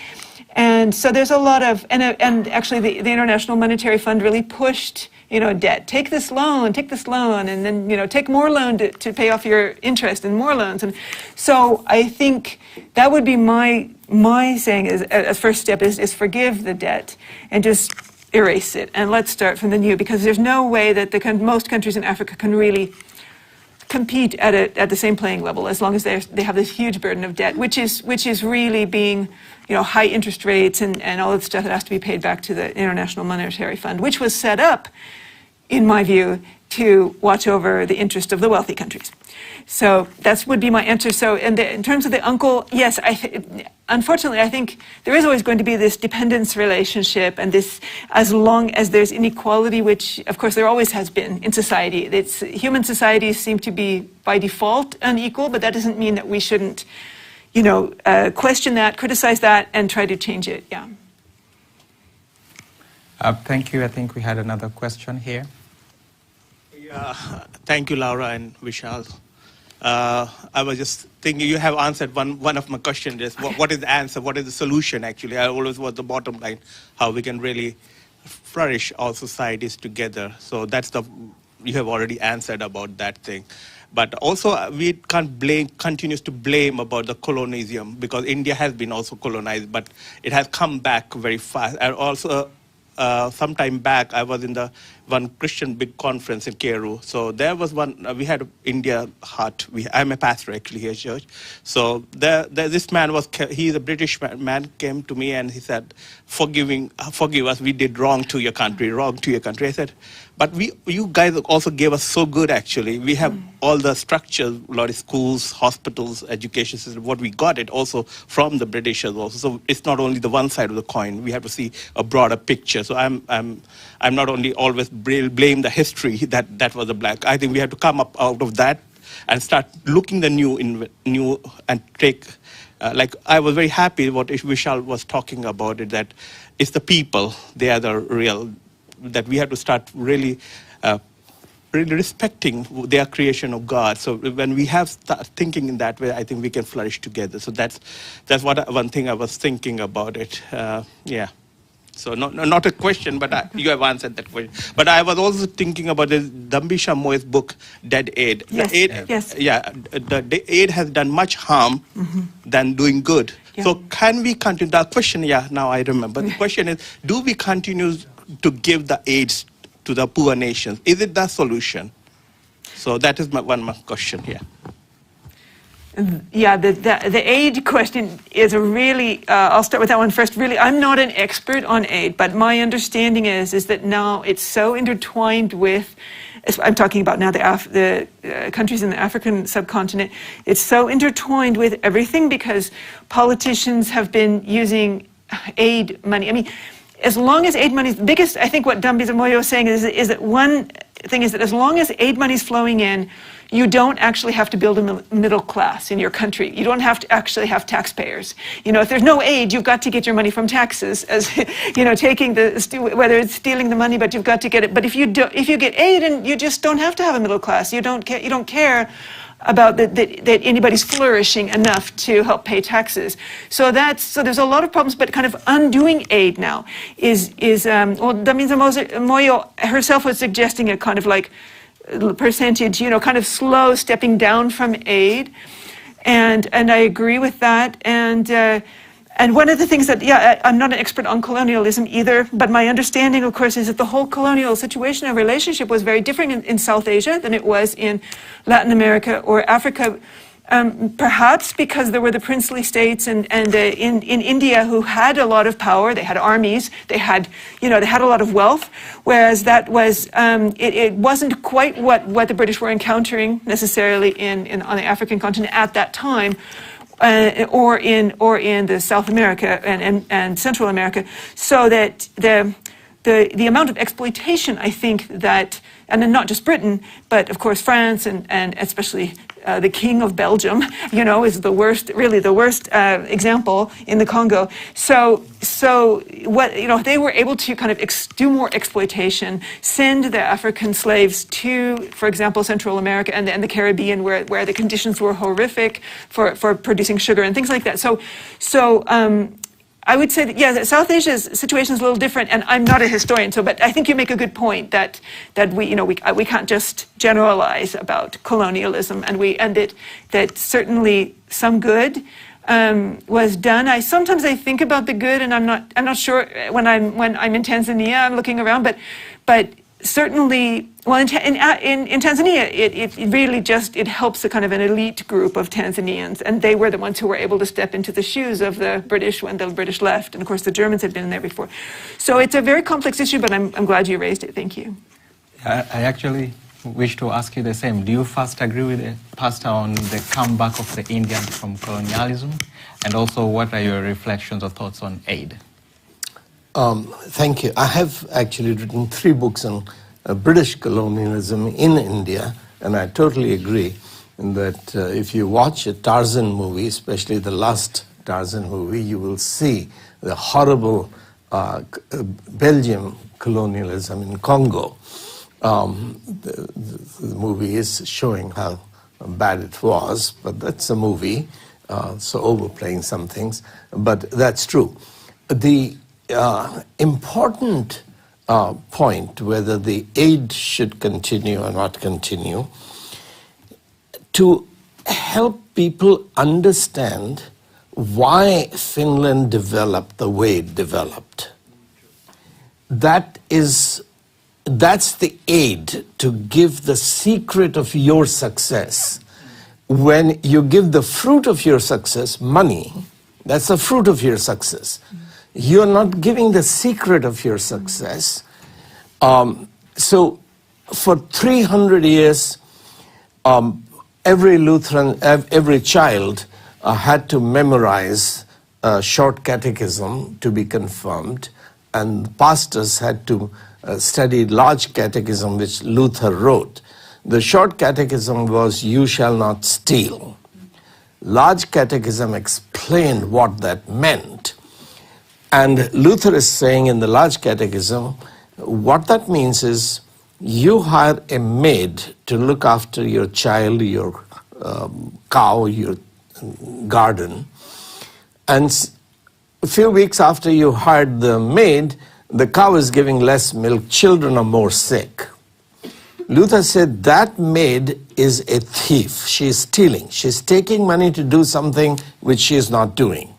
And so there's a lot of, and actually the International Monetary Fund really pushed, debt. Take this loan, and then, take more loan to pay off your interest and more loans. And so I think that would be my saying is a first step is forgive the debt and just erase it. And let's start from the new, because there's no way that most countries in Africa can really compete at the same playing level as long as they have this huge burden of debt, which is really being, high interest rates and all the stuff that has to be paid back to the International Monetary Fund, which was set up, in my view, to watch over the interest of the wealthy countries. So that would be my answer. So in terms of the uncle, yes, unfortunately, I think there is always going to be this dependence relationship, and this, as long as there's inequality, which of course there always has been in society. Human societies seem to be by default unequal, but that doesn't mean that we shouldn't, question that, criticize that, and try to change it. Yeah. Thank you. I think we had another question here. Yeah, thank you, Laura and Vishal. I was just thinking you have answered one of my questions. Is what is the answer? What is the solution? Actually, I always was the bottom line. How we can really flourish all societies together. So you have already answered about that thing. But also we can't continues to blame about the colonialism, because India has been also colonized, but it has come back very fast. And also some time back, I was in one Christian big conference in Keru. So there was one, we had India hut. I'm a pastor actually here at church. So this man he's a British man, came to me and he said, forgive us, we did wrong to your country. I said, but you guys also gave us so good actually. We have all the structures, a lot of schools, hospitals, education system, what we got it also from the Britishers also. So it's not only the one side of the coin. We have to see a broader picture. So I'm not only always blame the history that was the black. I think we have to come up out of that and start looking the new and take. Like I was very happy what Vishal was talking about it, that it's the people, they are the real, that we have to start really respecting their creation of God. So when we have start thinking in that way, I think we can flourish together. So that's one thing I was thinking about it. Yeah. So not a question, but you have answered that question. But I was also thinking about the Dambisha Moy's book, Dead Aid. Yes, yes. Yeah, the aid has done much harm than doing good. Yeah. So can we continue? The question, now I remember. The question is, do we continue to give the aids to the poor nations? Is it the solution? So that is one question here. Yeah, the aid question is a really, I'll start with that one first. Really, I'm not an expert on aid, but my understanding is that now it's so intertwined with, I'm talking about now the countries in the African subcontinent, it's so intertwined with everything because politicians have been using aid money. I mean, as long as aid money is the biggest, I think what Dambisa Moyo is saying is that one thing is that as long as aid money is flowing in, you don't actually have to build a middle class in your country. You don't have to actually have taxpayers. You know, if there's no aid, you've got to get your money from taxes, as you know, whether it's stealing the money, but you've got to get it. But if you get aid, and you just don't have to have a middle class. You don't care about that anybody's flourishing enough to help pay taxes. So there's a lot of problems, but kind of undoing aid now is Dambisa Moyo herself was suggesting a kind of like percentage, you know, kind of slow stepping down from aid, and I agree with that. And one of the things that, I'm not an expert on colonialism either, but my understanding, of course, is that the whole colonial situation and relationship was very different in South Asia than it was in Latin America or Africa. Perhaps because there were the princely states and in India who had a lot of power, they had armies, they had a lot of wealth, whereas that was it wasn't quite what the British were encountering necessarily on the African continent at that time. Or in the South America and Central America, so that the amount of exploitation, I think that, and then not just Britain, but of course France and especially the King of Belgium, you know, is the worst example in the Congo. So what, you know, they were able to kind of do more exploitation, send the African slaves to, for example, Central America and the Caribbean, where the conditions were horrific for producing sugar and things like that. So I would say that, South Asia's situation is a little different, and I'm not a historian, but I think you make a good point that we can't just generalize about colonialism, and that certainly some good was done. Sometimes I think about the good, and I'm not sure when I'm in Tanzania, I'm looking around, but certainly, well, in Tanzania, it really just, it helps a kind of an elite group of Tanzanians, and they were the ones who were able to step into the shoes of the British when the British left, and of course the Germans had been there before. So it's a very complex issue, but I'm glad you raised it. Thank you. I actually wish to ask you the same. Do you first agree with the pastor on the comeback of the Indians from colonialism, and also what are your reflections or thoughts on aid? Thank you. I have actually written 3 books on British colonialism in India, and I totally agree that if you watch a Tarzan movie, especially the last Tarzan movie, you will see the horrible Belgium colonialism in Congo. The movie is showing how bad it was, but that's a movie, so overplaying some things, but that's true. The important point, whether the aid should continue or not continue, to help people understand why Finland developed the way it developed. That's the aid to give the secret of your success. When you give the fruit of your success, money, that's the fruit of your success. You're not giving the secret of your success. So for 300 years, every Lutheran, every child had to memorize a short catechism to be confirmed, and pastors had to study large catechism which Luther wrote. The short catechism was, "You shall not steal." Large catechism explained what that meant. And Luther is saying in the large catechism, what that means is, you hire a maid to look after your child, your cow, your garden, and a few weeks after you hired the maid, the cow is giving less milk, children are more sick. Luther said that maid is a thief. She is stealing. She's taking money to do something which she is not doing.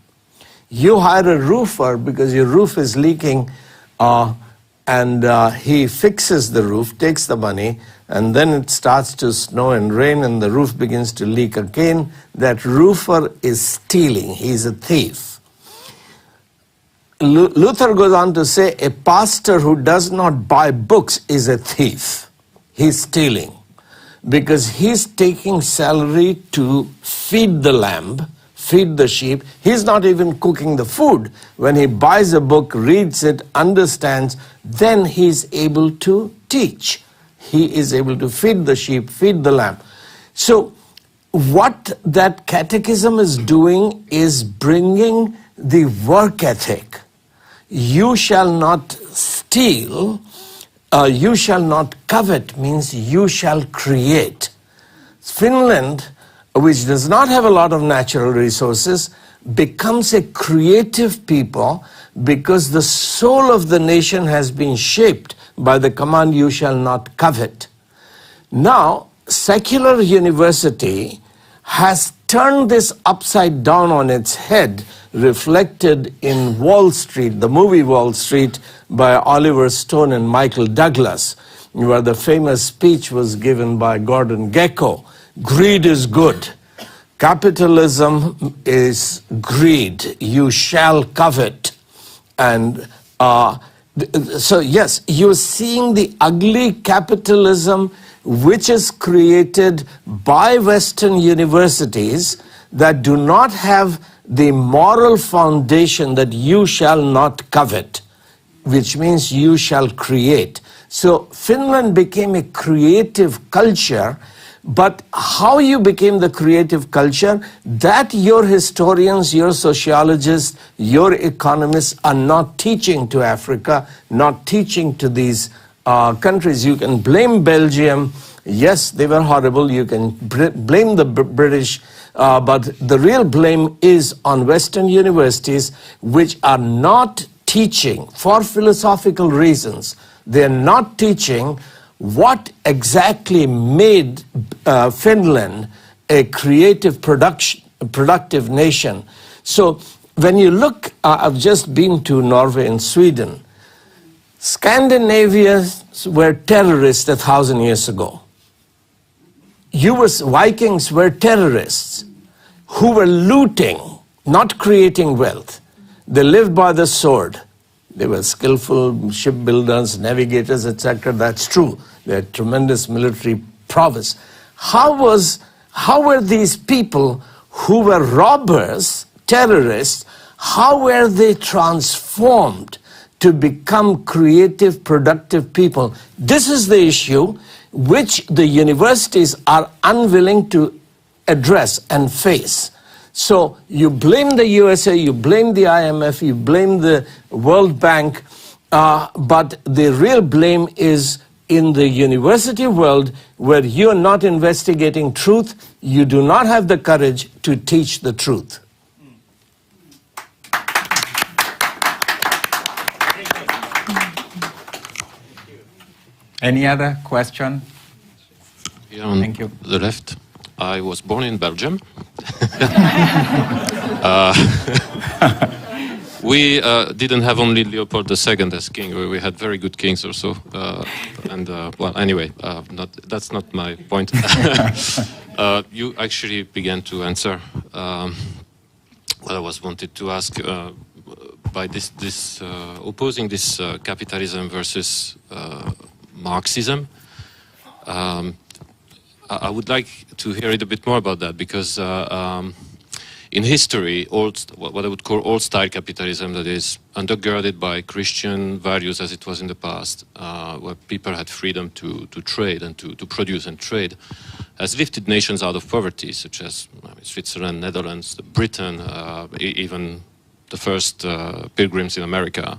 You hire a roofer because your roof is leaking, and he fixes the roof, takes the money, and then it starts to snow and rain and the roof begins to leak again. That roofer is stealing. He's a thief. Luther goes on to say a pastor who does not buy books is a thief. He's stealing because he's taking salary to feed the lamb, feed the sheep. He's not even cooking the food. When he buys a book, reads it, understands, then he's able to teach. He is able to feed the sheep, feed the lamb. So what that catechism is doing is bringing the work ethic. You shall not steal, you shall not covet means you shall create. Finland, which does not have a lot of natural resources, becomes a creative people because the soul of the nation has been shaped by the command, you shall not covet. Now, secular university has turned this upside down on its head, reflected in Wall Street, the movie Wall Street by Oliver Stone and Michael Douglas, where the famous speech was given by Gordon Gekko. Greed is good. Capitalism is greed. You shall covet. And so yes, you're seeing the ugly capitalism which is created by Western universities that do not have the moral foundation that you shall not covet, which means you shall create. So Finland became a creative culture, but how you became the creative culture, that your historians, your sociologists, your economists are not teaching to Africa, not teaching to these countries. You can blame Belgium. Yes, they were horrible. You can blame the British. But the real blame is on Western universities, which are not teaching for philosophical reasons. They are not teaching what exactly made Finland a creative, productive nation. So when you look, I've just been to Norway and Sweden. Scandinavians were terrorists 1,000 years ago. Vikings were terrorists who were looting, not creating wealth. They lived by the sword. They were skillful shipbuilders, navigators, etc. That's true. They had tremendous military prowess. How were these people who were robbers, terrorists, how were they transformed to become creative, productive people? This is the issue which the universities are unwilling to address and face. So you blame the USA, you blame the IMF, you blame the World Bank, but the real blame is in the university world, where you're not investigating truth. You do not have the courage to teach the truth. Any other question? Here on Thank you. The left. I was born in Belgium. We didn't have only Leopold II as king. We had very good kings also. Well, anyway, that's not my point. You actually began to answer what I was wanted to ask by this opposing this capitalism versus Marxism. I would like to hear it a bit more about that, because in history, what I would call old-style capitalism, that is undergirded by Christian values as it was in the past, where people had freedom to trade and to produce and trade, has lifted nations out of poverty, such as Switzerland, Netherlands, Britain, even the first pilgrims in America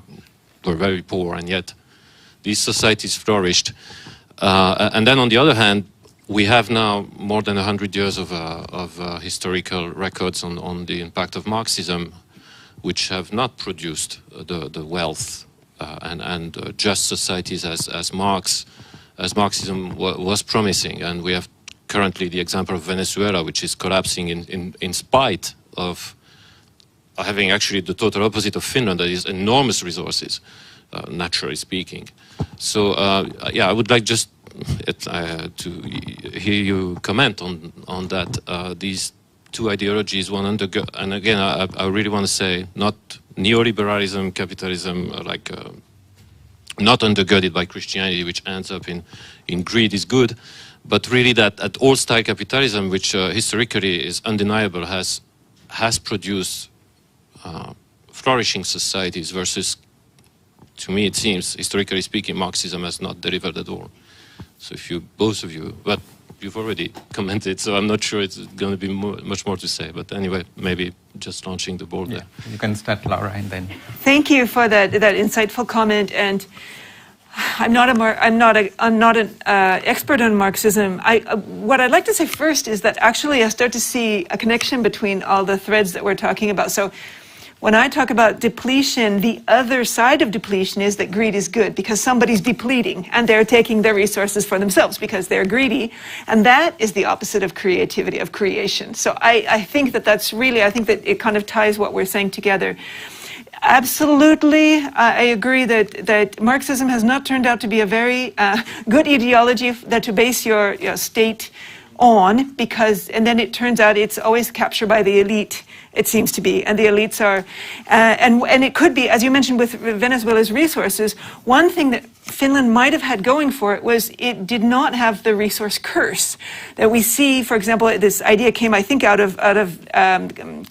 were very poor, and yet these societies flourished. And then on the other hand, we have now more than 100 years of historical records on the impact of Marxism, which have not produced the wealth and just societies as Marxism was promising. And we have currently the example of Venezuela, which is collapsing in spite of having actually the total opposite of Finland, that is enormous resources, naturally speaking. So yeah, I would like just to hear you comment on that. These two ideologies, one and again, I really want to say, not neoliberalism, capitalism, like not undergirded by Christianity, which ends up in greed is good, but really that old-style capitalism, which historically is undeniable, has produced flourishing societies versus, to me it seems, historically speaking, Marxism has not delivered at all. So if both of you, but you've already commented, so I'm not sure it's going to be much more to say. But anyway, maybe just launching the ball there. You can start, Laura, and then. Thank you for that insightful comment. And I'm not an expert on Marxism. What I'd like to say first is that actually I start to see a connection between all the threads that we're talking about. So when I talk about depletion, the other side of depletion is that greed is good, because somebody's depleting and they're taking their resources for themselves because they're greedy. And that is the opposite of creativity, of creation. So I think that's really, I think that it kind of ties what we're saying together. Absolutely, I agree that Marxism has not turned out to be a very good ideology to base your state on, and then it turns out it's always captured by the elite, it seems to be, and the elites are, and it could be, as you mentioned with Venezuela's resources, one thing that Finland might have had going for it was it did not have the resource curse that we see. For example, this idea came, I think, out of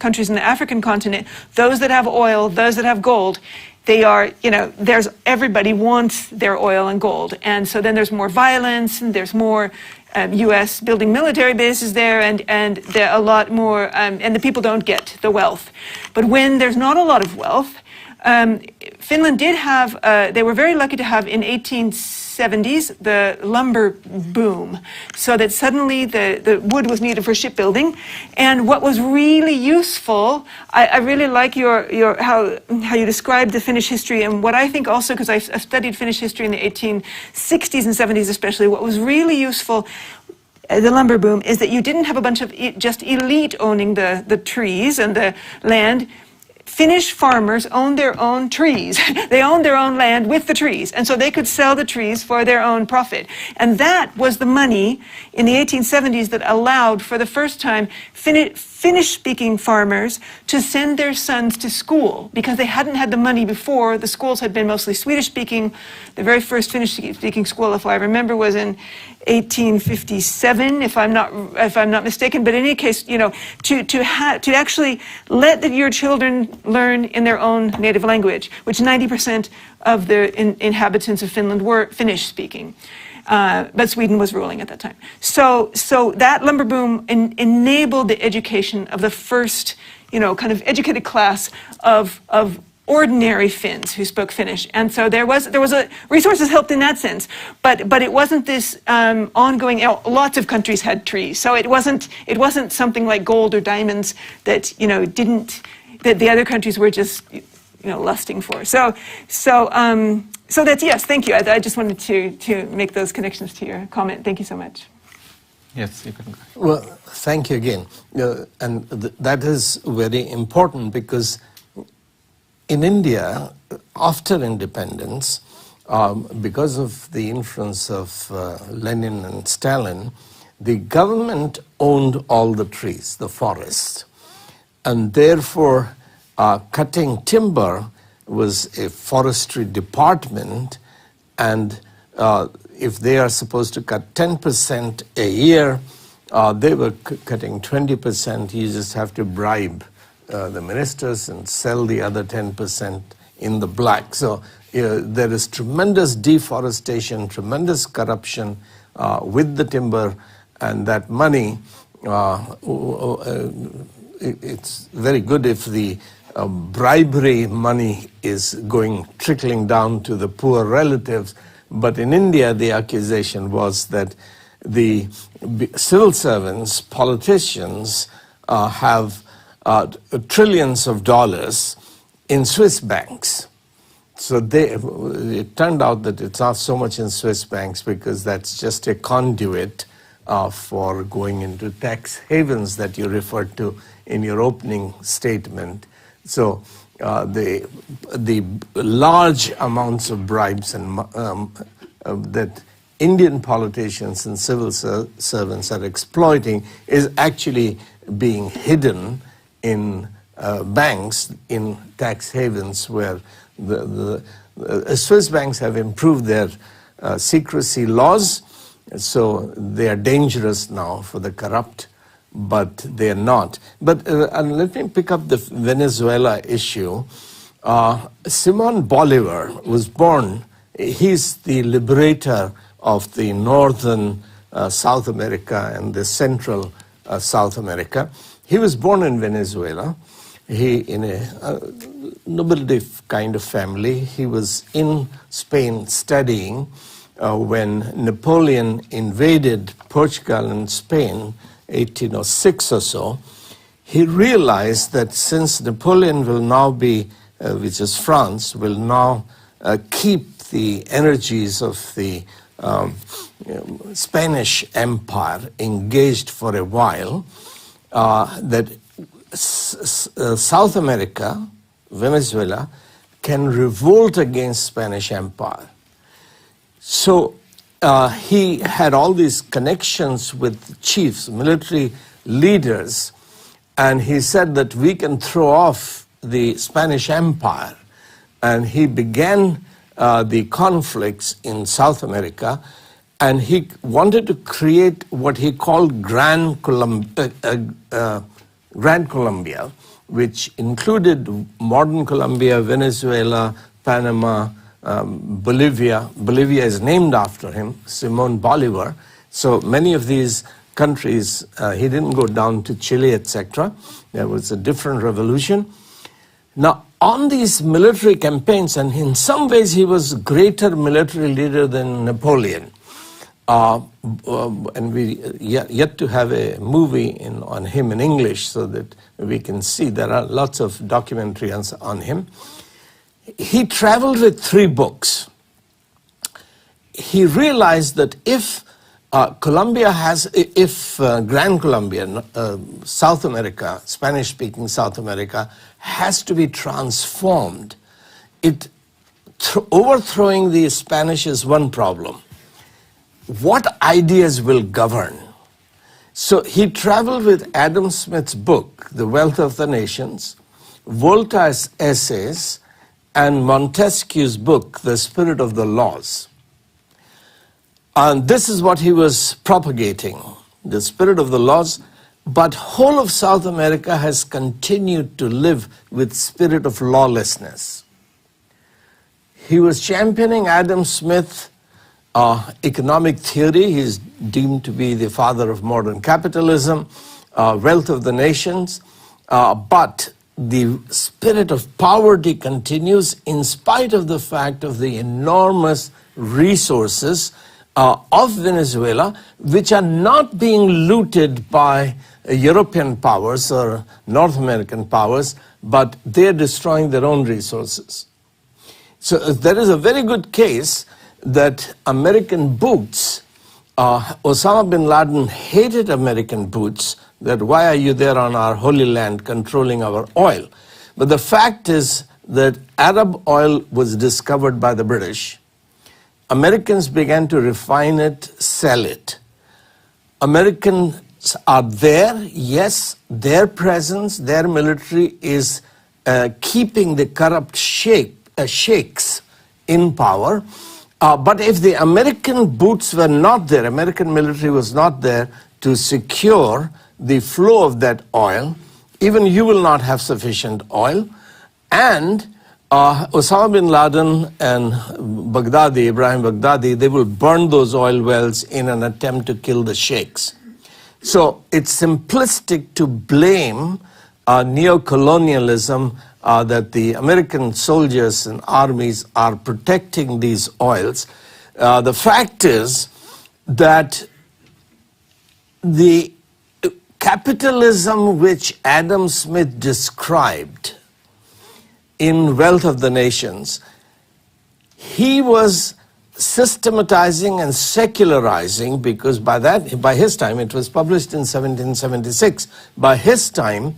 countries in the African continent. Those that have oil, those that have gold, they are, everybody wants their oil and gold. And so then there's more violence, and there's more U.S. building military bases there, and there are a lot more, and the people don't get the wealth. But when there's not a lot of wealth, Finland did have, they were very lucky to have in 1870s the lumber boom, so that suddenly the wood was needed for shipbuilding. And what was really useful, I really like how you described the Finnish history, and what I think also, because I've studied Finnish history in the 1860s and 70s especially, what was really useful, the lumber boom, is that you didn't have a bunch of just elite owning the trees and the land. Finnish farmers owned their own trees. They owned their own land with the trees. And so they could sell the trees for their own profit. And that was the money in the 1870s that allowed, for the first time, Finnish-speaking farmers to send their sons to school, because they hadn't had the money before. The schools had been mostly Swedish-speaking. The very first Finnish-speaking school, if I remember, was in 1857, if I'm not mistaken. But in any case, to actually let your children learn in their own native language, which 90% of the inhabitants of Finland were Finnish-speaking. but Sweden was ruling at that time. So that lumber boom enabled the education of the first, kind of educated class of ordinary Finns who spoke Finnish, and so there was resources helped in that sense, but it wasn't this ongoing. Lots of countries had trees, so it wasn't something like gold or diamonds that that the other countries were just lusting for. So that's, yes, thank you. I just wanted to make those connections to your comment. Thank you so much. Yes, you can go. Well, thank you again, and that is very important because in India, after independence, because of the influence of Lenin and Stalin, the government owned all the trees, the forests, and therefore cutting timber was a forestry department, and if they are supposed to cut 10% a year, they were cutting 20%. You just have to bribe the ministers and sell the other 10% in the black. So there is tremendous deforestation, tremendous corruption with the timber, and that money, it's very good if the bribery money is trickling down to the poor relatives. But in India, the accusation was that the civil servants, politicians, have trillions of dollars in Swiss banks. So it turned out that it's not so much in Swiss banks because that's just a conduit for going into tax havens that you referred to in your opening statement. So the large amounts of bribes and that Indian politicians and civil servants are exploiting is actually being hidden in banks in tax havens, where the Swiss banks have improved their secrecy laws, so they are dangerous now for the corrupt, but they are not. But let me pick up the Venezuela issue. Simón Bolívar was born, he's the liberator of the northern South America and the central South America. He was born in Venezuela. He in a nobility kind of family. He was in Spain studying when Napoleon invaded Portugal and Spain, 1806 or so. He realized that since Napoleon will now be, which is France, will now keep the energies of the Spanish Empire engaged for a while, that South America, Venezuela, can revolt against Spanish Empire. So he had all these connections with chiefs, military leaders, and he said that we can throw off the Spanish Empire. And he began the conflicts in South America, and he wanted to create what he called Gran Colombia, which included modern Colombia, Venezuela, Panama, Bolivia. Bolivia is named after him, Simón Bolívar. So many of these countries, he didn't go down to Chile, etc. There was a different revolution. Now, on these military campaigns, and in some ways he was a greater military leader than Napoleon. And we yet to have a movie on him in English so that we can see. There are lots of documentaries on him. He traveled with 3 books. He realized that if Gran Colombia, South America, Spanish-speaking South America, has to be transformed, overthrowing the Spanish is one problem. What ideas will govern? So he traveled with Adam Smith's book, The Wealth of the Nations, Voltaire's essays, and Montesquieu's book, The Spirit of the Laws. And this is what he was propagating, the spirit of the laws. But whole of South America has continued to live with spirit of lawlessness. He was championing Adam Smith economic theory. He's deemed to be the father of modern capitalism, wealth of the nations. But the spirit of poverty continues in spite of the fact of the enormous resources of Venezuela, which are not being looted by European powers or North American powers, but they're destroying their own resources. So there is a very good case that American boots, Osama bin Laden hated American boots, that why are you there on our holy land controlling our oil? But the fact is that Arab oil was discovered by the British. Americans began to refine it, sell it. Americans are there, yes, their presence, their military is keeping the corrupt sheikhs in power. But if the American boots were not there, American military was not there to secure the flow of that oil, even you will not have sufficient oil. And Osama bin Laden and Baghdadi, Ibrahim Baghdadi, they will burn those oil wells in an attempt to kill the sheikhs. So it's simplistic to blame neocolonialism that the American soldiers and armies are protecting these oils. The fact is that the capitalism which Adam Smith described in Wealth of the Nations, he was systematizing and secularizing, because by his time, it was published in 1776, by his time,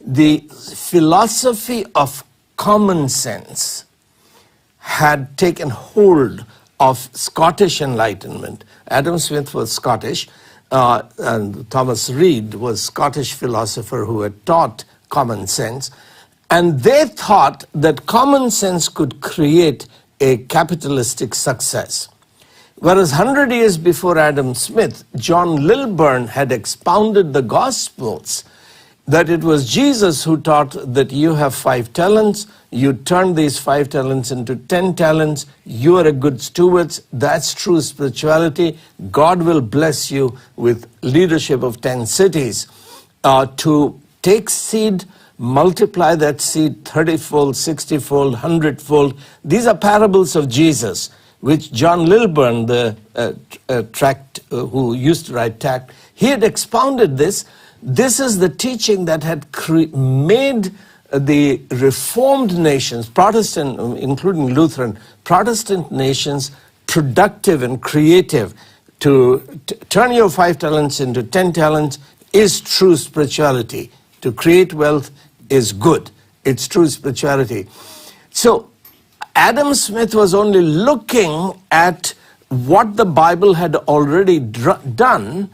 the philosophy of common sense had taken hold of Scottish Enlightenment. Adam Smith was Scottish, and Thomas Reid was a Scottish philosopher who had taught common sense. And they thought that common sense could create a capitalistic success. Whereas 100 years before Adam Smith, John Lilburn had expounded the Gospels, that it was Jesus who taught that you have 5 talents, you turn these 5 talents into 10 talents, you are a good steward, that's true spirituality, God will bless you with leadership of 10 cities. To take seed, multiply that seed 30-fold, 60-fold, 100-fold. These are parables of Jesus, which John Lilburn, the tract who used to write tract, he had expounded this. This is the teaching that had made the Reformed nations, Protestant, including Lutheran, Protestant nations productive and creative. To turn your 5 talents into 10 talents is true spirituality. To create wealth is good. It's true spirituality. So Adam Smith was only looking at what the Bible had already done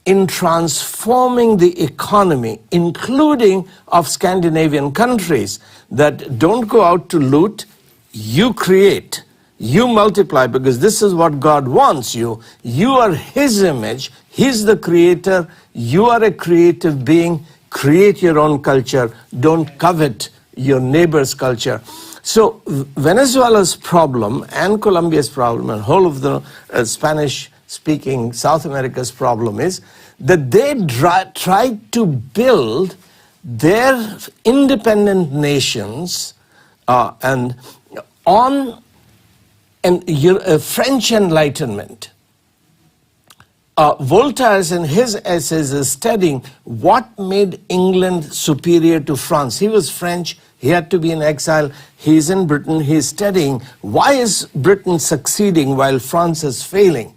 in transforming the economy, including of Scandinavian countries, that don't go out to loot, you create, you multiply, because this is what God wants you. You are His image, He's the creator, you are a creative being, create your own culture, don't covet your neighbor's culture. So Venezuela's problem and Colombia's problem and whole of the Spanish-speaking South America's problem is that they tried to build their independent nations and on a French Enlightenment. Voltaire, in his essays, is studying what made England superior to France. He was French, he had to be in exile, he's in Britain, he's studying why is Britain succeeding while France is failing.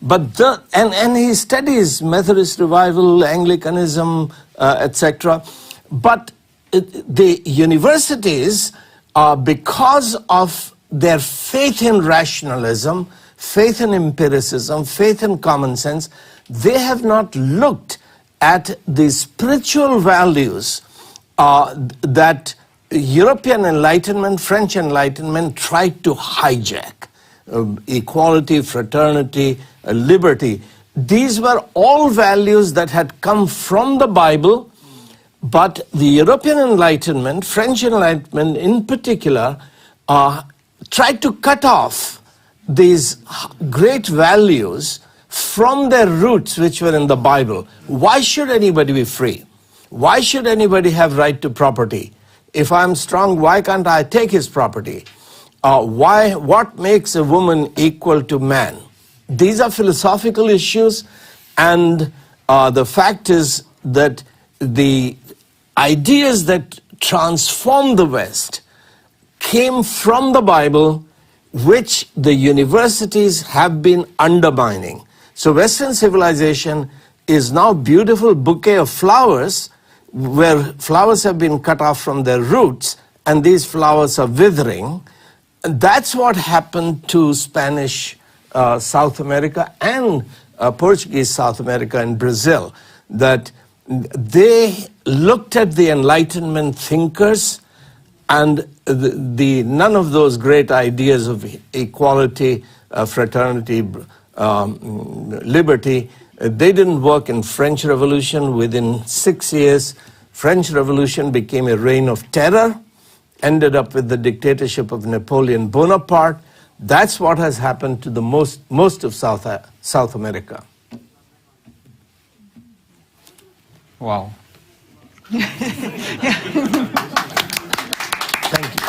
But and he studies Methodist revival, Anglicanism, etc. But the universities, because of their faith in rationalism, faith in empiricism, faith in common sense, they have not looked at the spiritual values that European Enlightenment, French Enlightenment tried to hijack. Equality, fraternity, liberty. These were all values that had come from the Bible, but the European Enlightenment, French Enlightenment in particular, tried to cut off these great values from their roots which were in the Bible. Why should anybody be free? Why should anybody have right to property? If I'm strong, why can't I take his property? What makes a woman equal to man? These are philosophical issues, and the fact is that the ideas that transformed the West came from the Bible, which the universities have been undermining. So Western civilization is now a beautiful bouquet of flowers, where flowers have been cut off from their roots, and these flowers are withering. And that's what happened to Spanish South America and Portuguese South America and Brazil, that they looked at the Enlightenment thinkers, and none of those great ideas of equality, fraternity, liberty, they didn't work in French Revolution. Within 6 years, French Revolution became a reign of terror, ended up with the dictatorship of Napoleon Bonaparte. That's what has happened to the most of South America. Wow. Thank you.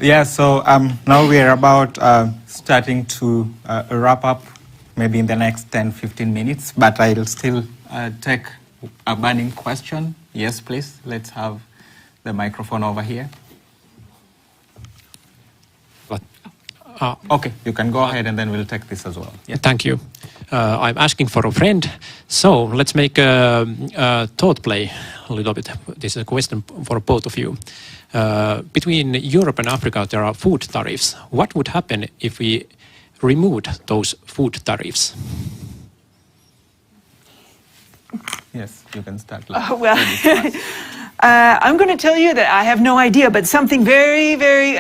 Yeah, so now we're about starting to wrap up, maybe in the next 10-15 minutes, but I'll still take a burning question. Yes, please. Let's have the microphone over here. Okay, you can go ahead and then we'll take this as well. Yeah. Thank you. I'm asking for a friend. So let's make a thought play a little bit. This is a question for both of you. Between Europe and Africa, there are food tariffs. What would happen if we removed those food tariffs? Yes, you can start. I'm going to tell you that I have no idea, but something very, very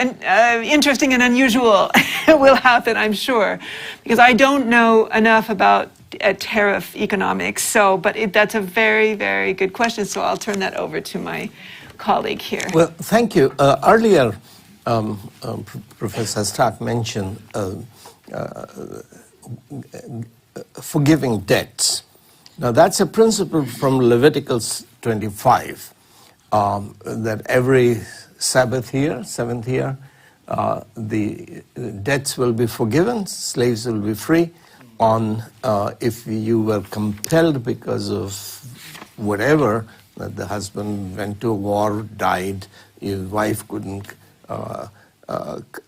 interesting and unusual will happen, I'm sure, because I don't know enough about tariff economics. So, but that's a very, very good question. So I'll turn that over to my colleague here. Well, thank you. Earlier, Professor Stark mentioned forgiving debts. Now, that's a principle from Leviticus 25, that every seventh year, the debts will be forgiven, slaves will be free. If you were compelled because of whatever, that the husband went to war, died, his wife couldn't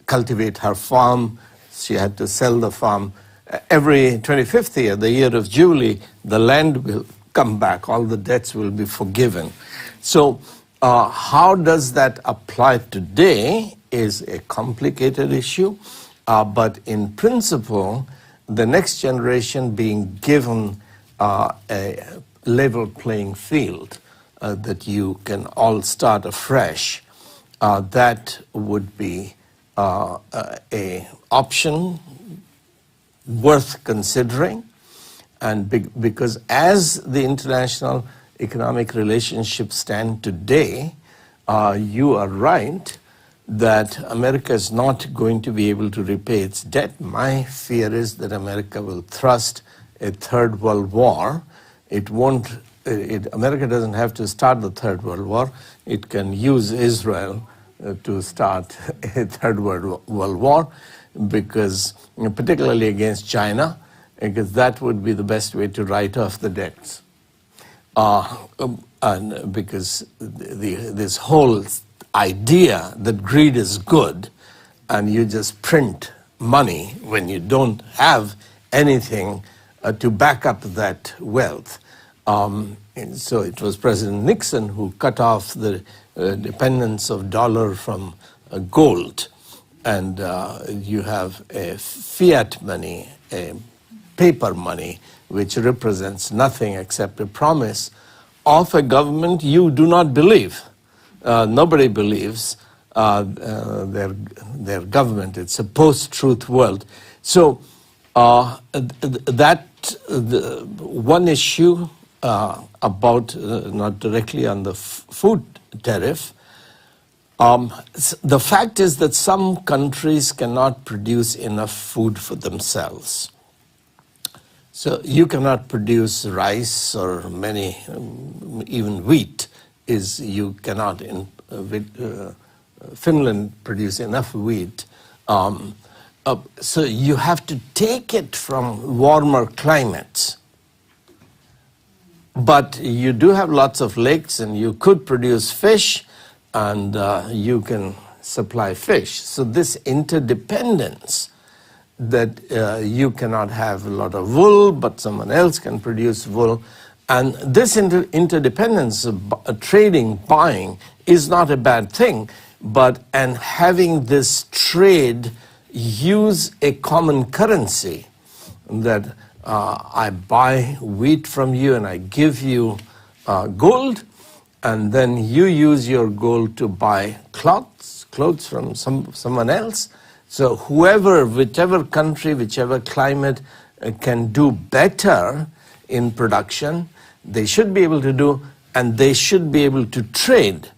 cultivate her farm, she had to sell the farm. Every 25th year, the year of Jubilee, the land will come back, all the debts will be forgiven. So how does that apply today is a complicated issue, but in principle, the next generation being given a level playing field, that you can all start afresh, that would be an option worth considering. And because as the international economic relationships stand today, you are right that America is not going to be able to repay its debt. My fear is that America will thrust a third world war. America doesn't have to start the third world war. It can use Israel to start a third world war, because particularly against China, because that would be the best way to write off the debts. And because this whole idea that greed is good and you just print money when you don't have anything to back up that wealth. And so it was President Nixon who cut off the dependence of dollar from gold. And you have a fiat money, a paper money, which represents nothing except a promise of a government you do not believe. Nobody believes their government. It's a post-truth world. So one issue about, not directly on the food tariff, The fact is that some countries cannot produce enough food for themselves. So you cannot produce rice or many, even wheat you cannot in Finland produce enough wheat. So you have to take it from warmer climates. But you do have lots of lakes and you could produce fish and you can supply fish. So this interdependence that you cannot have a lot of wool, but someone else can produce wool. And this interdependence of trading, buying, is not a bad thing. And having this trade use a common currency, that I buy wheat from you and I give you gold, and then you use your gold to buy clothes from someone else. So whichever country, whichever climate can do better in production, they should be able to do, and they should be able to trade.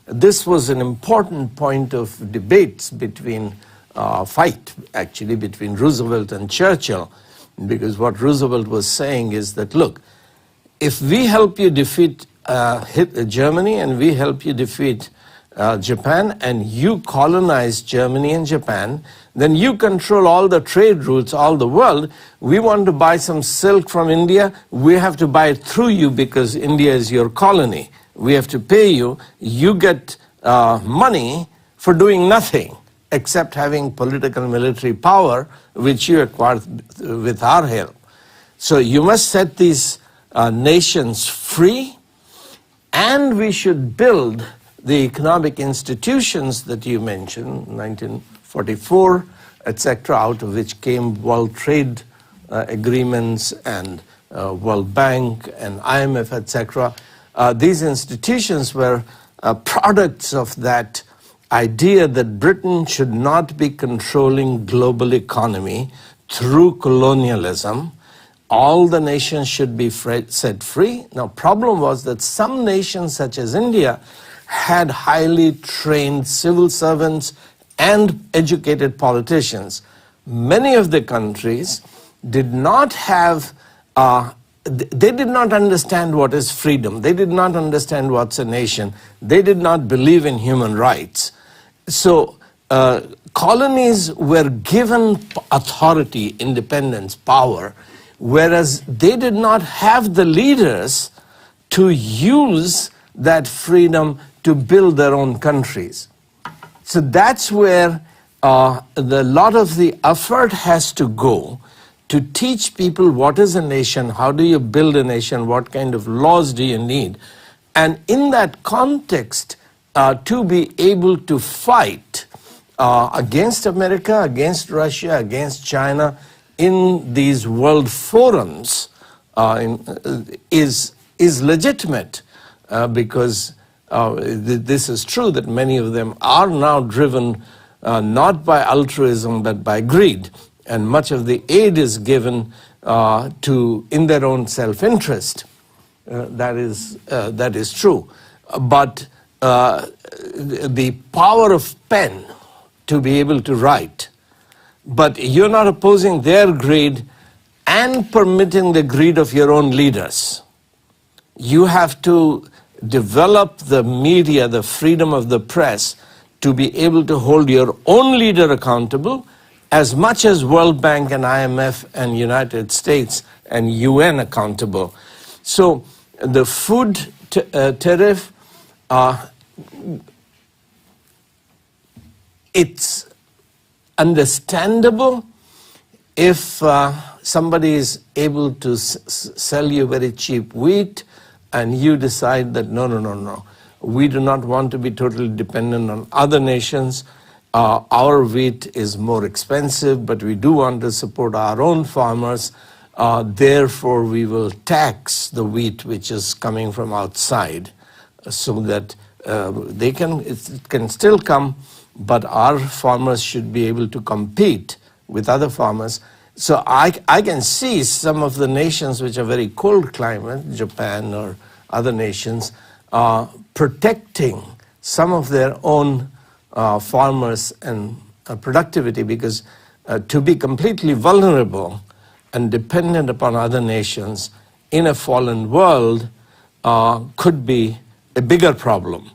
This was an important point of debates between Roosevelt and Churchill, because what Roosevelt was saying is that, look, if we help you defeat Germany and we help you defeat Japan, and you colonize Germany and Japan, then you control all the trade routes, all the world. We want to buy some silk from India, we have to buy it through you because India is your colony. We have to pay you. You get money for doing nothing except having political military power, which you acquired with our help. So you must set these nations free, and we should build the economic institutions that you mentioned, 1944, etc., out of which came World Trade Agreements and World Bank and IMF, etc. These institutions were products of that idea that Britain should not be controlling global economy through colonialism. All the nations should be set free. Now, problem was that some nations, such as India, had highly trained civil servants and educated politicians. Many of the countries did not have, they did not understand what is freedom. They did not understand what's a nation. They did not believe in human rights. So colonies were given authority, independence, power, whereas they did not have the leaders to use that freedom to build their own countries. So that's where a lot of the effort has to go, to teach people what is a nation, how do you build a nation, what kind of laws do you need. And in that context, to be able to fight against America, against Russia, against China in these world forums is legitimate, because this is true that many of them are now driven not by altruism but by greed, and much of the aid is given in their own self-interest. That is true. But the power of pen to be able to write, but you're not opposing their greed and permitting the greed of your own leaders. You have to develop the media, the freedom of the press, to be able to hold your own leader accountable as much as World Bank and IMF and United States and UN accountable. So the food tariff, it's understandable if somebody is able to sell you very cheap wheat and you decide that no, we do not want to be totally dependent on other nations. Our wheat is more expensive, but we do want to support our own farmers. Therefore, we will tax the wheat which is coming from outside, so that it can still come, but our farmers should be able to compete with other farmers. So I can see some of the nations which are very cold climate, Japan or other nations, protecting some of their own farmers and productivity, because to be completely vulnerable and dependent upon other nations in a fallen world could be a bigger problem.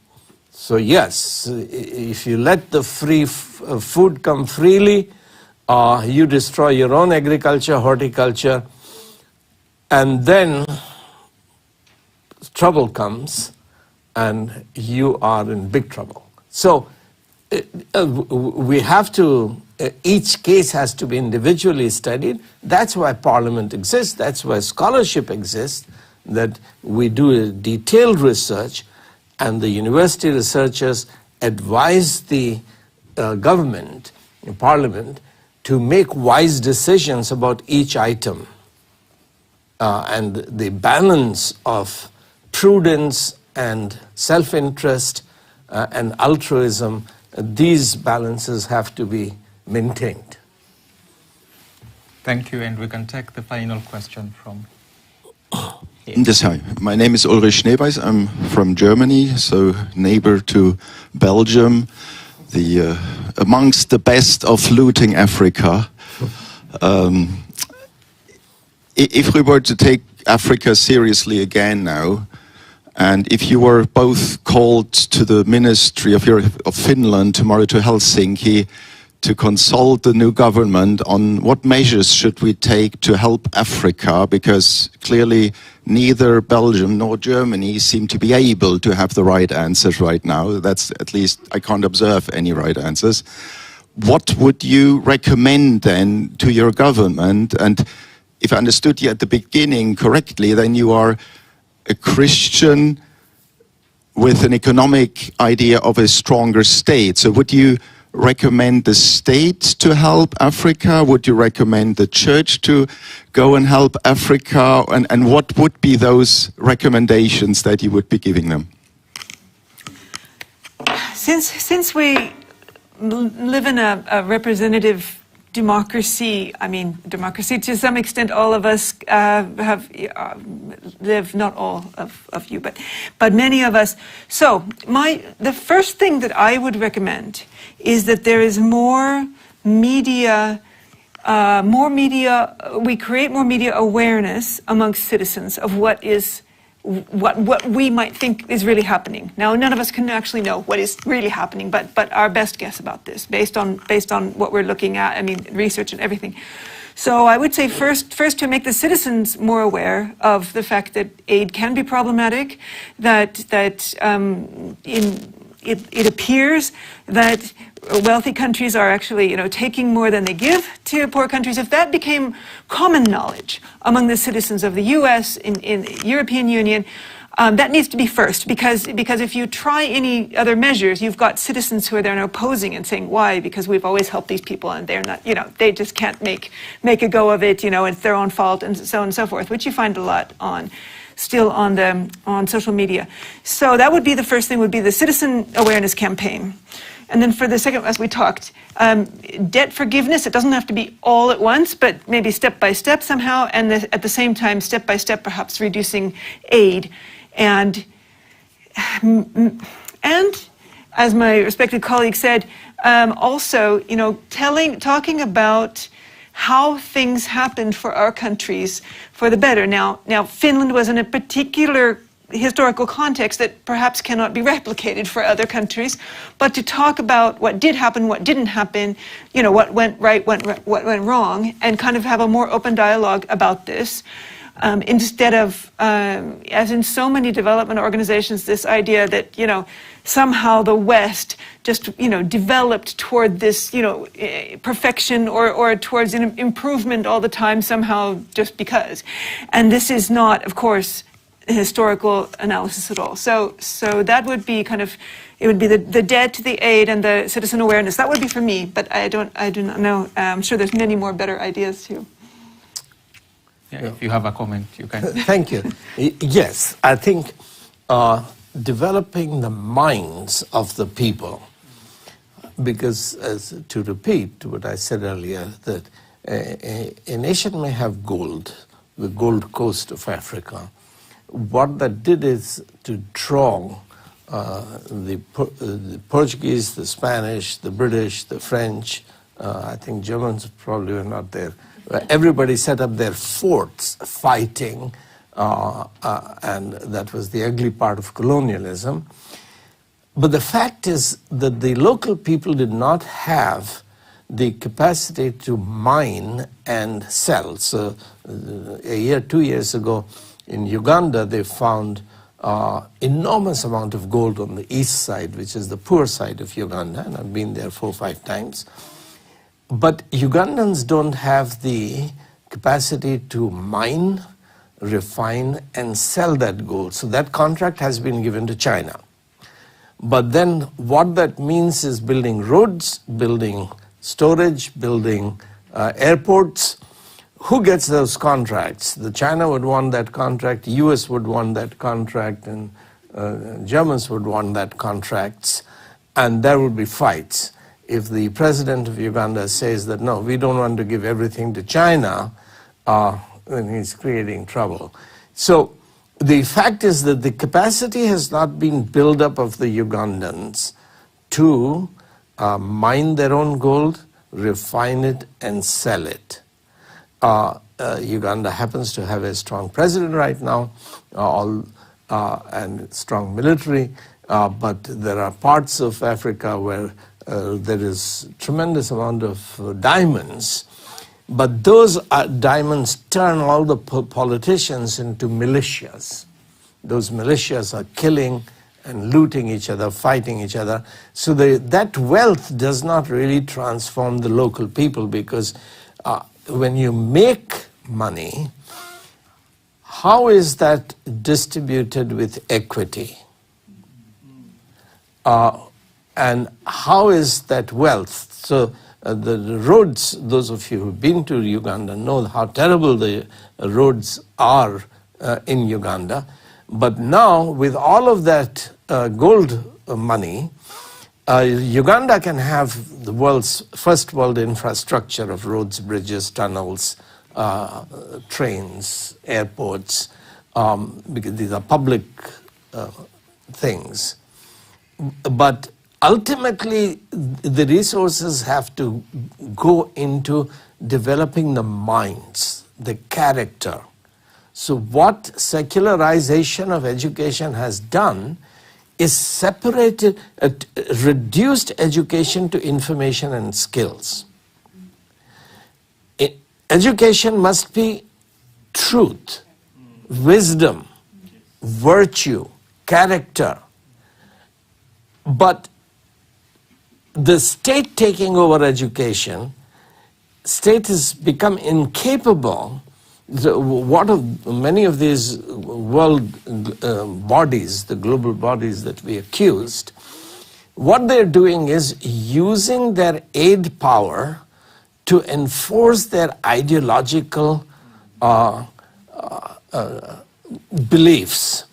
So yes, if you let the free food come freely, you destroy your own agriculture, horticulture, and then trouble comes and you are in big trouble. So we have to, each case has to be individually studied. That's why Parliament exists, that's why scholarship exists, that we do a detailed research, and the university researchers advise the government, Parliament, to make wise decisions about each item. And the balance of prudence and self-interest and altruism, these balances have to be maintained. Thank you, and we can take the final question from... Yes, hi. My name is Ulrich Schneeweis. I'm from Germany, so neighbor to Belgium, amongst the best of looting Africa. If we were to take Africa seriously again now, and if you were both called to the ministry of Finland tomorrow to Helsinki to consult the new government on what measures should we take to help Africa, because clearly neither Belgium nor Germany seem to be able to have the right answers right now. That's, at least I can't observe any right answers. What would you recommend then to your government? And if I understood you at the beginning correctly, then you are a Christian with an economic idea of a stronger state. So would you recommend the state to help Africa? Would you recommend the church to go and help Africa? And what would be those recommendations that you would be giving them? Since we live in a representative democracy, I mean, democracy to some extent, all of us have lived, not all of you, but many of us. So the first thing that I would recommend is that there is more media, we create more media awareness amongst citizens of what we might think is really happening. Now, none of us can actually know what is really happening, but our best guess about this, based on what we're looking at, I mean, research and everything. So I would say first to make the citizens more aware of the fact that aid can be problematic, that it appears that wealthy countries are actually, taking more than they give to poor countries. If that became common knowledge among the citizens of the U.S., in the European Union, that needs to be first, because if you try any other measures, you've got citizens who are there opposing and saying, why? Because we've always helped these people and they're not, they just can't make a go of it, it's their own fault, and so on and so forth, which you find a lot still on social media. So that would be the first thing, would be the citizen awareness campaign. And then for the second, as we talked, debt forgiveness, it doesn't have to be all at once, but maybe step by step somehow, and at the same time, step by step, perhaps reducing aid. And as my respected colleague said, also, talking about how things happened for our countries for the better. Now Finland was in a particular historical context that perhaps cannot be replicated for other countries, but to talk about what did happen, what didn't happen, what went right, what went wrong, and kind of have a more open dialogue about this. Instead of, as in so many development organizations, this idea that, somehow the West just, developed toward this, perfection or towards an improvement all the time somehow just because. And this is not, of course, historical analysis at all. So that would be it would be the debt, the aid, and the citizen awareness. That would be for me, but I do not know. I'm sure there's many more better ideas too. Yeah, if you have a comment, you can. Thank you. Yes, I think developing the minds of the people, because to repeat what I said earlier, that a nation may have gold, the Gold Coast of Africa. What that did is to draw the Portuguese, the Spanish, the British, the French, I think Germans probably were not there. Everybody set up their forts fighting, and that was the ugly part of colonialism. But the fact is that the local people did not have the capacity to mine and sell. So a year, 2 years ago in Uganda, they found enormous amount of gold on the east side, which is the poor side of Uganda, and I've been there 4 or 5 times. But Ugandans don't have the capacity to mine, refine, and sell that gold. So that contract has been given to China. But then what that means is building roads, building storage, building airports. Who gets those contracts? The China would want that contract, US would want that contract, and Germans would want that contracts, and there would be fights. If the president of Uganda says that, no, we don't want to give everything to China, then he's creating trouble. So the fact is that the capacity has not been built up of the Ugandans to mine their own gold, refine it, and sell it. Uganda happens to have a strong president right now, and strong military, but there are parts of Africa where there is tremendous amount of diamonds, but those diamonds turn all the politicians into militias. Those militias are killing and looting each other, fighting each other. So that wealth does not really transform the local people, because when you make money, how is that distributed with equity? And how is that wealth? So the roads, those of you who've been to Uganda know how terrible the roads are in Uganda. But now, with all of that gold money, Uganda can have the world's first world infrastructure of roads, bridges, tunnels, trains, airports, because these are public things. But ultimately, the resources have to go into developing the minds, the character. So what secularization of education has done is separated, reduced education to information and skills. Education must be truth, wisdom, virtue, character. But the state taking over education, state has become incapable. Many of these world bodies, the global bodies that we accused, what they're doing is using their aid power to enforce their ideological beliefs.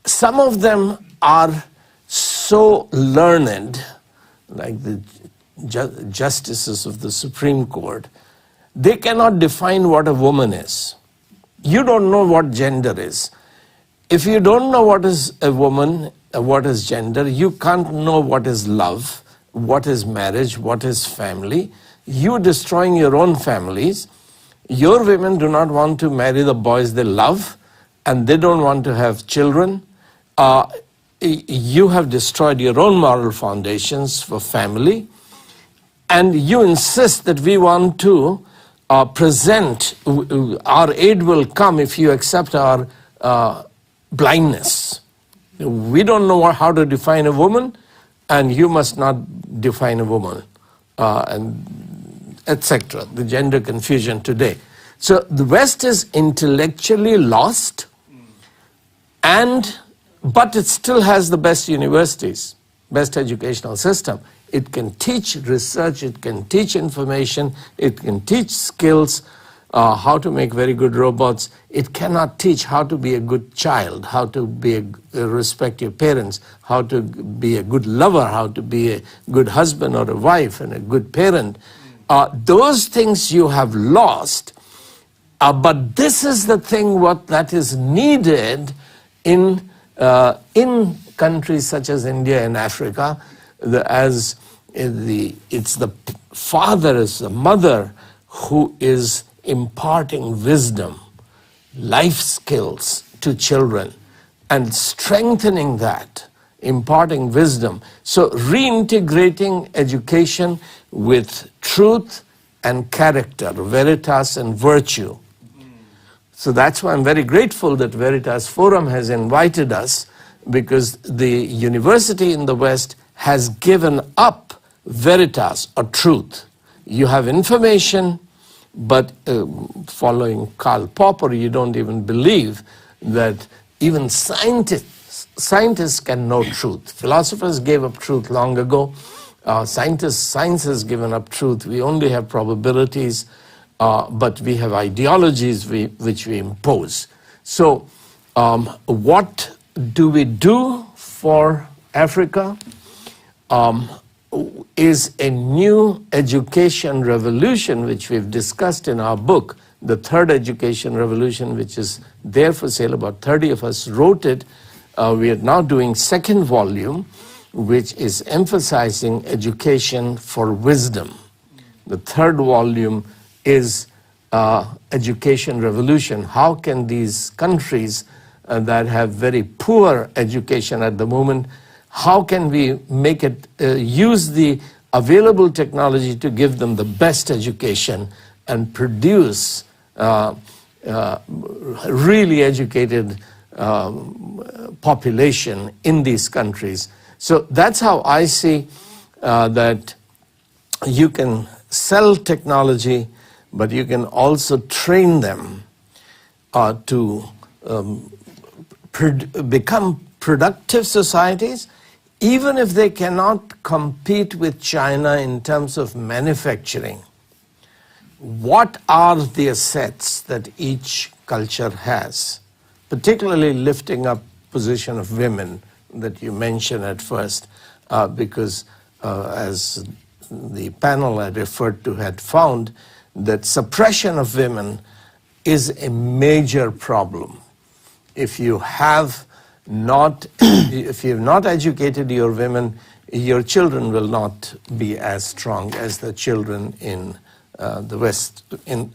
Some of them are so learned, like the justices of the Supreme Court, they cannot define what a woman is. You don't know what gender is. If you don't know what is a woman, what is gender, you can't know what is love, what is marriage, what is family. You're destroying your own families. Your women do not want to marry the boys they love, and they don't want to have children. You have destroyed your own moral foundations for family, and you insist that we want to present, our aid will come if you accept our blindness. We don't know how to define a woman, and you must not define a woman, and etc. The gender confusion today. So the West is intellectually lost, but it still has the best universities, best educational system. It can teach research, it can teach information, it can teach skills, how to make very good robots. It cannot teach how to be a good child, how to be respect your parents, how to be a good lover, how to be a good husband or a wife and a good parent. Those things you have lost, but this is the thing that is needed in in countries such as India and Africa, it's the father, is the mother who is imparting wisdom, life skills to children and strengthening that, imparting wisdom. So reintegrating education with truth and character, veritas and virtue. So that's why I'm very grateful that Veritas Forum has invited us, because the university in the West has given up veritas, or truth. You have information, but following Karl Popper, you don't even believe that even scientists can know truth. Philosophers gave up truth long ago. Science has given up truth. We only have probabilities, but we have ideologies which we impose. So what do we do for Africa? Is a new education revolution, which we've discussed in our book, The Third Education Revolution, which is there for sale. About 30 of us wrote it. We are now doing second volume, which is emphasizing education for wisdom. The third volume is Education Revolution. How can these countries that have very poor education at the moment, how can we make it, use the available technology to give them the best education and produce really educated population in these countries? So that's how I see that you can sell technology, but you can also train them to become productive societies, even if they cannot compete with China in terms of manufacturing. What are the assets that each culture has, particularly lifting up position of women that you mentioned at first, because as the panel I referred to had found, that suppression of women is a major problem. If you have not educated your women, your children will not be as strong as the children in the West, in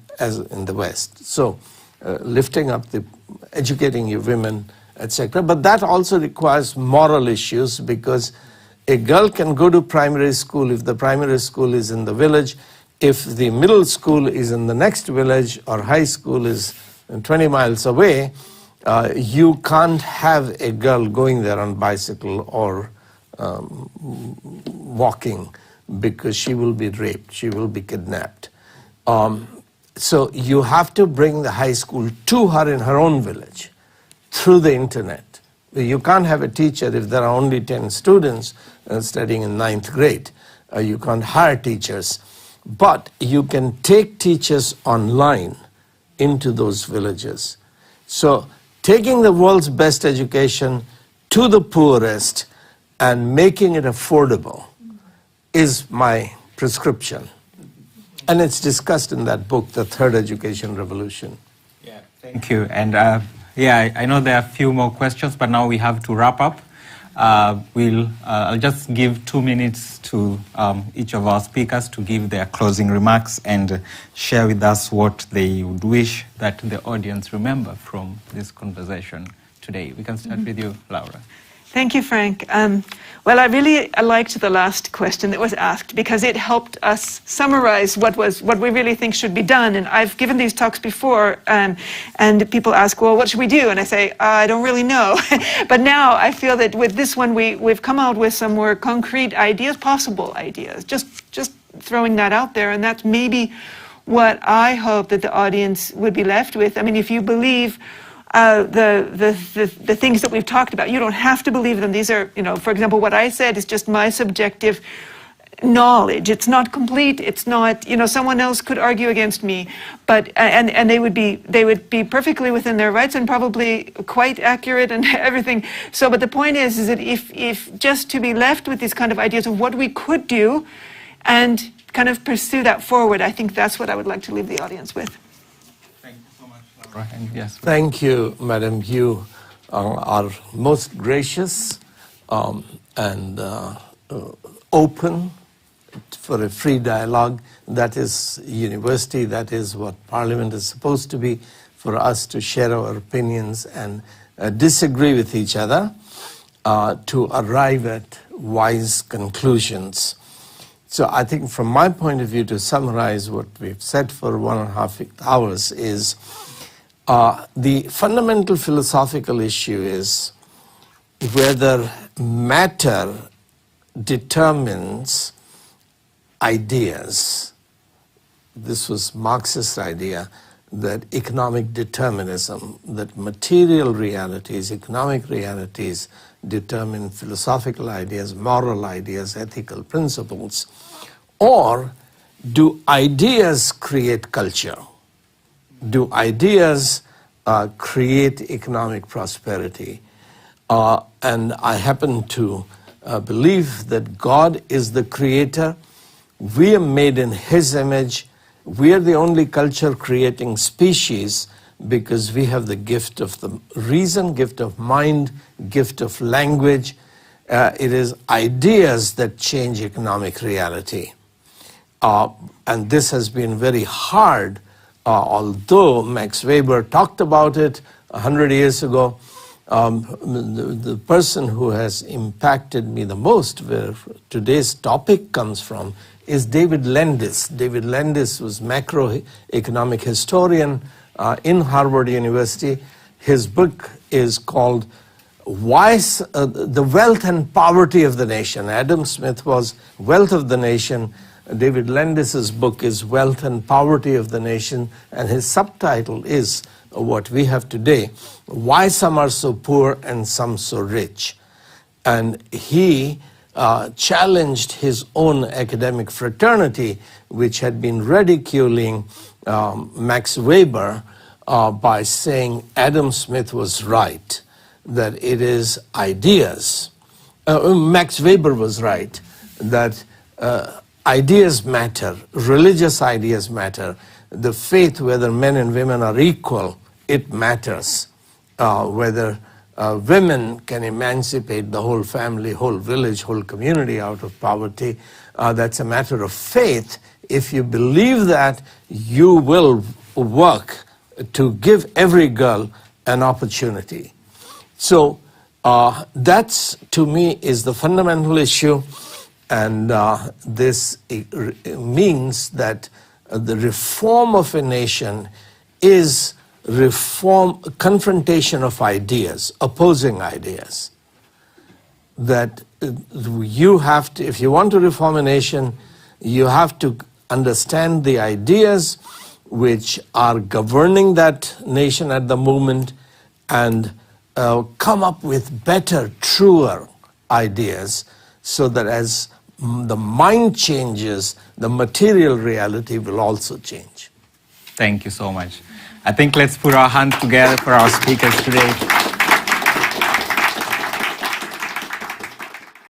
the West. So lifting up educating your women, etc. But that also requires moral issues, because a girl can go to primary school if the primary school is in the village. If the middle school is in the next village, or high school is 20 miles away, you can't have a girl going there on bicycle or walking, because she will be raped, she will be kidnapped. So you have to bring the high school to her in her own village through the internet. You can't have a teacher if there are only 10 students studying in 9th grade. You can't hire teachers. But you can take teachers online into those villages. So taking the world's best education to the poorest and making it affordable is my prescription. And it's discussed in that book, The Third Education Revolution. Yeah, thank you. And yeah, I know there are a few more questions, but now we have to wrap up. I'll just give 2 minutes to each of our speakers to give their closing remarks and share with us what they would wish that the audience remember from this conversation today. We can start with you, Laura. Thank you, Frank. Well, I really liked the last question that was asked, because it helped us summarize what we really think should be done. And I've given these talks before, and people ask, well, what should we do? And I say, I don't really know. But now I feel that with this one, we've come out with some more concrete ideas, possible ideas, just throwing that out there. And that's maybe what I hope that the audience would be left with. I mean, if you believe the things that we've talked about, you don't have to believe them. These are, for example, what I said is just my subjective knowledge. It's not complete. It's not, someone else could argue against me, but and they would be perfectly within their rights and probably quite accurate and everything. So, but the point is that if just to be left with these kind of ideas of what we could do, and kind of pursue that forward, I think that's what I would like to leave the audience with. Thank you so much, Laura. And yes. Thank you, Madam. You are most gracious and open for a free dialogue. That is university, that is what Parliament is supposed to be, for us to share our opinions and disagree with each other to arrive at wise conclusions. So I think from my point of view, to summarize what we've said for 1.5 hours is the fundamental philosophical issue is whether matter determines ideas. This was Marxist idea that economic determinism, that material realities, economic realities determine philosophical ideas, moral ideas, ethical principles, or do ideas create culture? Do ideas create economic prosperity? And I happen to believe that God is the creator. We are made in His image. We are the only culture creating species because we have the gift of the reason, gift of mind, gift of language. It is ideas that change economic reality. And this has been very hard, although Max Weber talked about it 100 years ago. The person who has impacted me the most, where today's topic comes from, is David Landis. David Landis was macroeconomic historian in Harvard University. His book is called The Wealth and Poverty of the Nation. Adam Smith was Wealth of the Nation. David Landis's book is Wealth and Poverty of the Nation, and his subtitle is what we have today, Why Some Are So Poor and Some So Rich. And he challenged his own academic fraternity, which had been ridiculing Max Weber by saying Adam Smith was right, that it is ideas. Max Weber was right, that ideas matter, religious ideas matter. The faith, whether men and women are equal, it matters. Whether women can emancipate the whole family, whole village, whole community out of poverty, that's a matter of faith. If you believe that, you will work to give every girl an opportunity. So that's, to me, is the fundamental issue. And this means that the reform of a nation is confrontation of ideas, opposing ideas. That you have to, if you want to reform a nation, you have to understand the ideas which are governing that nation at the moment and come up with better, truer ideas, so that as the mind changes, the material reality will also change. Thank you so much. I think let's put our hands together for our speakers today.